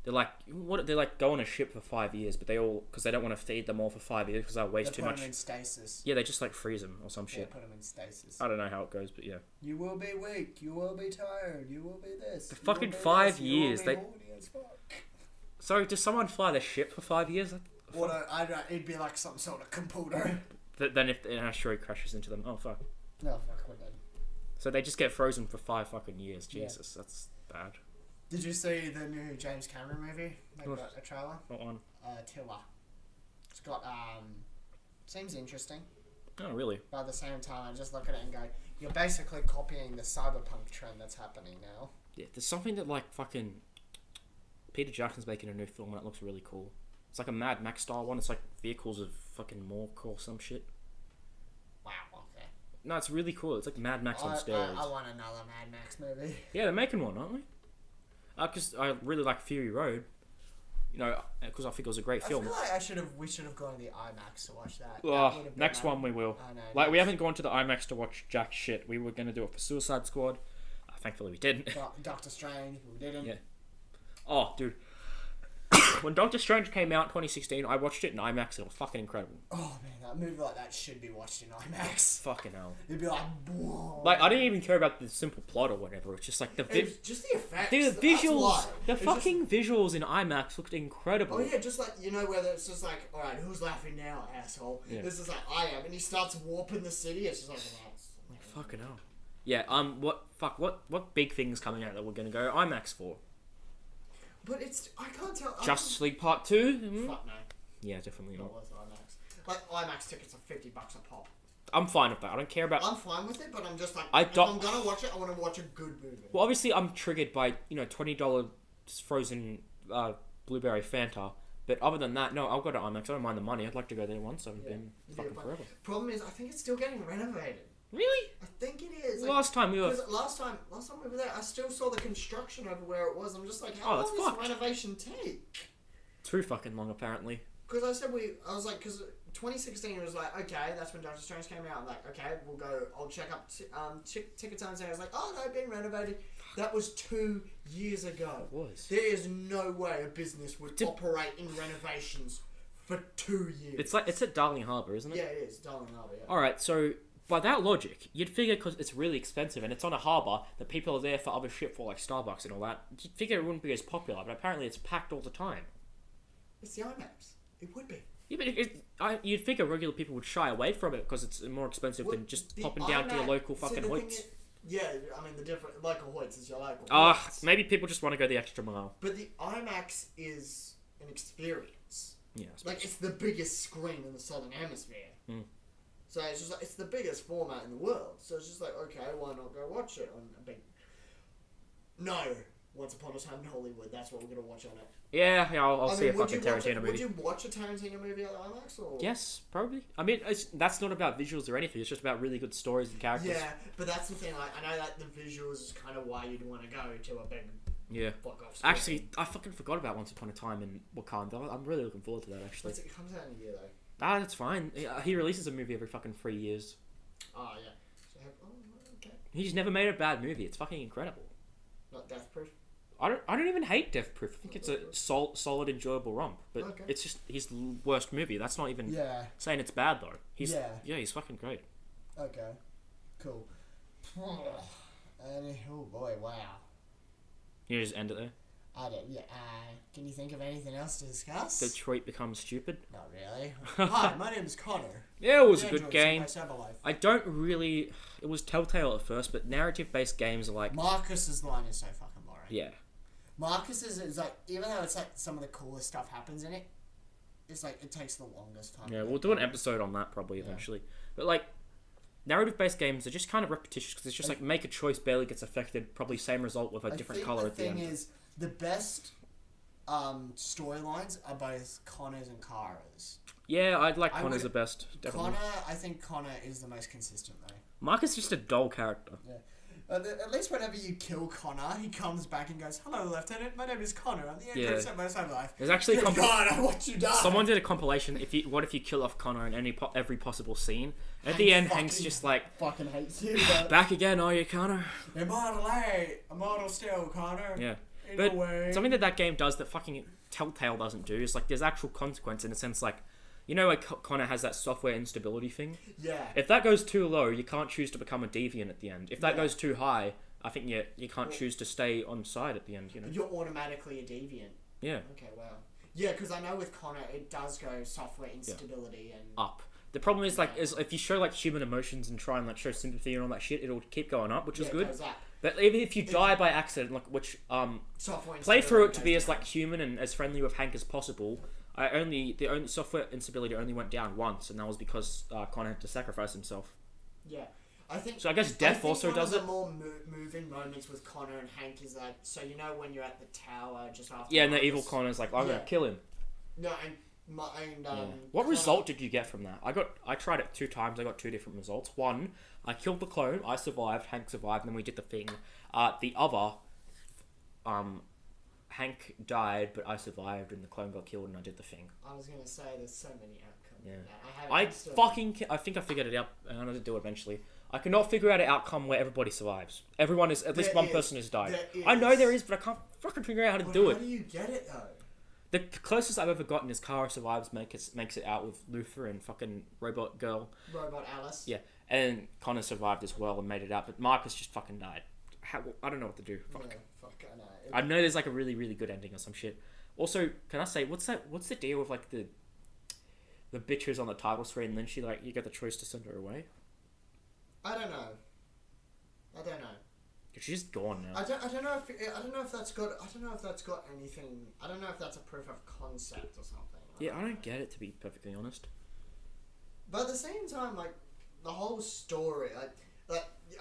They're like They like go on a ship for 5 years, but they all because they don't want to feed them all for 5 years because they'll waste too much. Put them in stasis. Yeah, they just like freeze them or some shit. Yeah, put them in stasis. I don't know how it goes, but yeah. You will be weak. You will be tired. You will be this. The fucking 5 years. So does someone fly the ship for 5 years? Well, it'd be like some sort of computer. Then if an asteroid crashes into them, oh fuck. No, fuck, we're dead. So they just get frozen for 5 fucking years. Jesus, that's bad. Did you see the new James Cameron movie? They got a trailer. What one? Tiller. It's got seems interesting. Oh really? But at the same time, I just look at it and go, you're basically copying the cyberpunk trend that's happening now. Yeah, there's something that like fucking Peter Jackson's making a new film and it looks really cool. It's like a Mad Max style one. It's like vehicles of fucking Mork or some shit. Wow, okay. No, it's really cool. It's like Mad Max on steroids. I want another Mad Max movie. Yeah, they're making one, aren't they? Because I really like Fury Road. You know, because I think it was a great film. I feel like we should have gone to the IMAX to watch that. Next one we will. I know. Like, we haven't gone to the IMAX to watch jack shit. We were going to do it for Suicide Squad. Thankfully we didn't. Doctor Strange, we didn't. Yeah. Oh, dude. When Doctor Strange came out in 2016, I watched it in IMAX. It was fucking incredible. Oh man, that movie like that should be watched in IMAX. Fucking hell. It'd be like, whoa. Like, I didn't even care about the simple plot or whatever. It's just like just the effects. The visuals. The fucking visuals in IMAX looked incredible. Oh yeah, just like, you know, whether it's just like, alright, who's laughing now, asshole? Yeah. This is like, I am. And he starts warping the city. It's just like, fucking hell. Yeah, what big thing's coming out that we're gonna go IMAX for? But I can't tell. Justice League Part 2? Fuck no. Yeah, definitely not. IMAX. Like, IMAX tickets are $50 a pop. I'm fine with that. I don't care about... I'm fine with it, but I'm just like, if I'm gonna watch it, I want to watch a good movie. Well, obviously, I'm triggered by, $20 frozen blueberry Fanta. But other than that, no, I'll go to IMAX. I don't mind the money. I'd like to go there once. I haven't been fucking forever. Problem is, I think it's still getting renovated. Really? I think it is. Like, last time we were there, I still saw the construction over where it was. I'm just like, how long does renovation take? Too fucking long, apparently. Because I was like, because 2016 was like, okay, that's when Doctor Strange came out. I'm like, okay, we'll go. I'll check up ticket times. And I was like, oh, they've been renovated. That was 2 years ago. It was. There is no way a business would operate in renovations for 2 years. It's at Darling Harbour, isn't it? Yeah, it is Darling Harbour. Yeah. All right, so. By that logic, you'd figure because it's really expensive and it's on a harbour that people are there for other shit for like Starbucks and all that, you'd figure it wouldn't be as popular, but apparently it's packed all the time. It's the IMAX. It would be. Yeah, but you'd figure regular people would shy away from it because it's more expensive than just popping down to your local fucking Hoyts. Yeah, I mean, the different local Hoyts is your local Hoyts. Maybe people just want to go the extra mile. But the IMAX is an experience. Yeah, like, it's the biggest screen in the Southern Hemisphere. Mm. So it's just like, it's the biggest format in the world. So it's just like, okay, why not go watch it on a big... No, Once Upon a Time in Hollywood, that's what we're going to watch on it. Yeah, I'll see a fucking Tarantino movie. Would you watch a Tarantino movie at IMAX? Or? Yes, probably. I mean, that's not about visuals or anything. It's just about really good stories and characters. Yeah, but that's the thing. Like, I know that the visuals is kind of why you'd want to go to a big block-off screen. Actually, I fucking forgot about Once Upon a Time in Wakanda. I'm really looking forward to that, actually. It comes out in a year, though. That's fine. He releases a movie every fucking 3 years. Oh, yeah. So, okay. He's never made a bad movie. It's fucking incredible. Not Death Proof? I don't even hate Death Proof. I think it's a solid, enjoyable romp. But it's just his worst movie. That's not even saying it's bad, though. He's fucking great. Okay. Cool. And, oh, boy, wow. You just end it there? I don't. Yeah. Can you think of anything else to discuss? Detroit Becomes Stupid. Not really. Hi, my name is Connor. Yeah, it was a good Androids game. in my Cyberlife. I don't really. It was Telltale at first, but narrative-based games are like. Marcus's line is so fucking boring. Yeah. Marcus is like, even though it's like some of the coolest stuff happens in it, it's like it takes the longest time. Yeah, we'll do an episode on that probably eventually. But like, narrative-based games are just kind of repetitious because it's just like make a choice, barely gets affected, probably same result with a different color at the end. The thing is, the best storylines are both Connor's and Kara's. Yeah, I'd like Connor's the best. Definitely. I think Connor is the most consistent though. Marcus is just a dull character. Yeah. At least whenever you kill Connor, he comes back and goes, "Hello, Lieutenant. My name is Connor. I'm the Android at my side of life." There's actually God, I watched you die. Someone did a compilation. What if you kill off Connor in every possible scene? At the end, Hank's just like fucking hates you. Back again, are you, Connor? Immortal still, Connor. Yeah. But something that game does that fucking Telltale doesn't do is like there's actual consequence in a sense like, you know, like Connor has that software instability thing. Yeah. If that goes too low, you can't choose to become a deviant at the end. If that goes too high, I think you can't choose to stay on side at the end. You know. You're automatically a deviant. Yeah. Okay. Wow. Yeah, because I know with Connor it does go software instability and up. The problem is is if you show like human emotions and try and like show sympathy and all that shit, it'll keep going up, which is good. It goes up. But even if you die by accident, like play through it to be as like human and as friendly with Hank as possible. The only software instability only went down once, and that was because Connor had to sacrifice himself. Yeah, I think. So I guess death also does it. One of the more moving moments with Connor and Hank is like, so you know when you're at the tower just after. Yeah, and the evil Connor's like, I'm gonna kill him. No, What result did you get from that? I tried it 2 times. I got 2 different results. One, I killed the clone. I survived. Hank survived. And then we did the thing. The other, Hank died, but I survived, and the clone got killed, and I did the thing. I was gonna say there's so many outcomes. Yeah. I think I figured it out, and I'm gonna do it eventually. I cannot figure out an outcome where everybody survives. Everyone is at least one person has died. I know there is, but I can't fucking figure out how to do it. How do you get it though? The closest I've ever gotten is Kara survives, makes it out with Luther and fucking Robot Girl. Robot Alice. Yeah, and Connor survived as well and made it out, but Marcus just fucking died. I don't know what to do. Fuck. Yeah, fuck, I know. I know there's like a really, really good ending or some shit. Also, can I say, what's the deal with like the bitches on the title screen and then you get the choice to send her away? I don't know. She's gone now. I don't know if that's got anything. I don't know if that's a proof of concept or something. Yeah, I don't get it, to be perfectly honest. But at the same time, like the whole story, like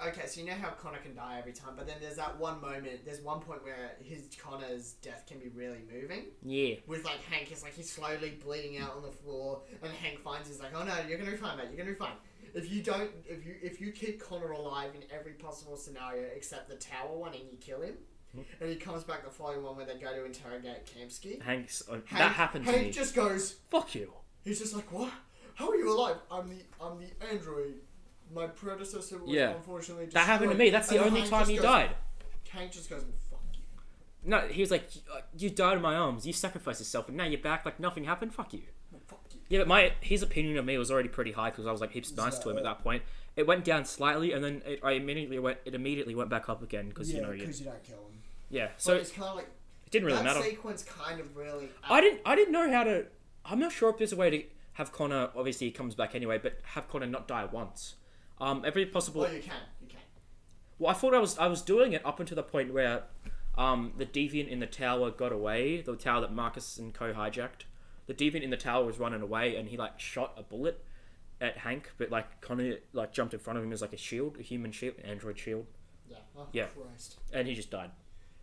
okay, so you know how Connor can die every time, but then there's that one moment. There's one point where Connor's death can be really moving. Yeah. With like Hank, it's like he's slowly bleeding out on the floor, and Hank finds he's like, "Oh no, you're gonna be fine, mate. You're gonna be fine." If you keep Connor alive in every possible scenario except the tower one and you kill him, and he comes back the following one where they go to interrogate Kamsky. That happened to me. Hank just goes, "Fuck you." He's just like, "What? How are you alive? I'm the android. My predecessor was unfortunately destroyed." That happened to me. That's the only time he died. Hank just goes, "Fuck you." No, he was like, "You died in my arms. You sacrificed yourself, and now you're back like nothing happened. Fuck you." Yeah, but his opinion of me was already pretty high because I was like heaps nice to him at that point. It went down slightly, and then it immediately went back up again because you don't kill him. Yeah, so it's kind of like it didn't really matter. That sequence kind of really. I didn't know how to. I'm not sure if there's a way to have Connor. Obviously, he comes back anyway, but have Connor not die once. Every possible. Oh, you can. Well, I thought I was doing it up until the point where, the deviant in the tower got away. The tower that Marcus and Co hijacked. The deviant in the tower was running away, and he like shot a bullet at Hank, but like Connor like jumped in front of him as like a shield, a human shield, an android shield. Yeah. Oh, yeah. Christ. And he just died.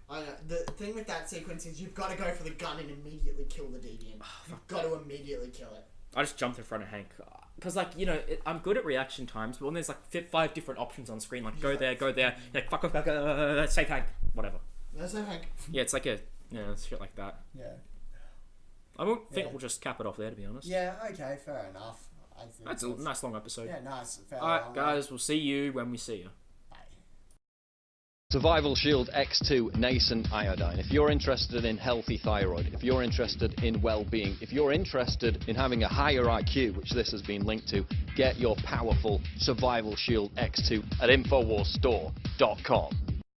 I know. The thing with that sequence is you've got to go for the gun and immediately kill the deviant. You've got to immediately kill it. I just jumped in front of Hank. Because, like, you know, I'm good at reaction times, but when there's, like, 5 different options on screen, like, go there, like, fuck, save Hank, whatever. That's a Hank. Yeah, it's like shit like that. Yeah. I think we'll just cap it off there, to be honest. Yeah, okay, fair enough. That's a nice long episode. Yeah, nice. Alright, guys, we'll see you when we see you. Survival Shield X2 Nascent Iodine. If you're interested in healthy thyroid, if you're interested in well-being, if you're interested in having a higher IQ, which this has been linked to, get your powerful Survival Shield X2 at InfoWarsStore.com.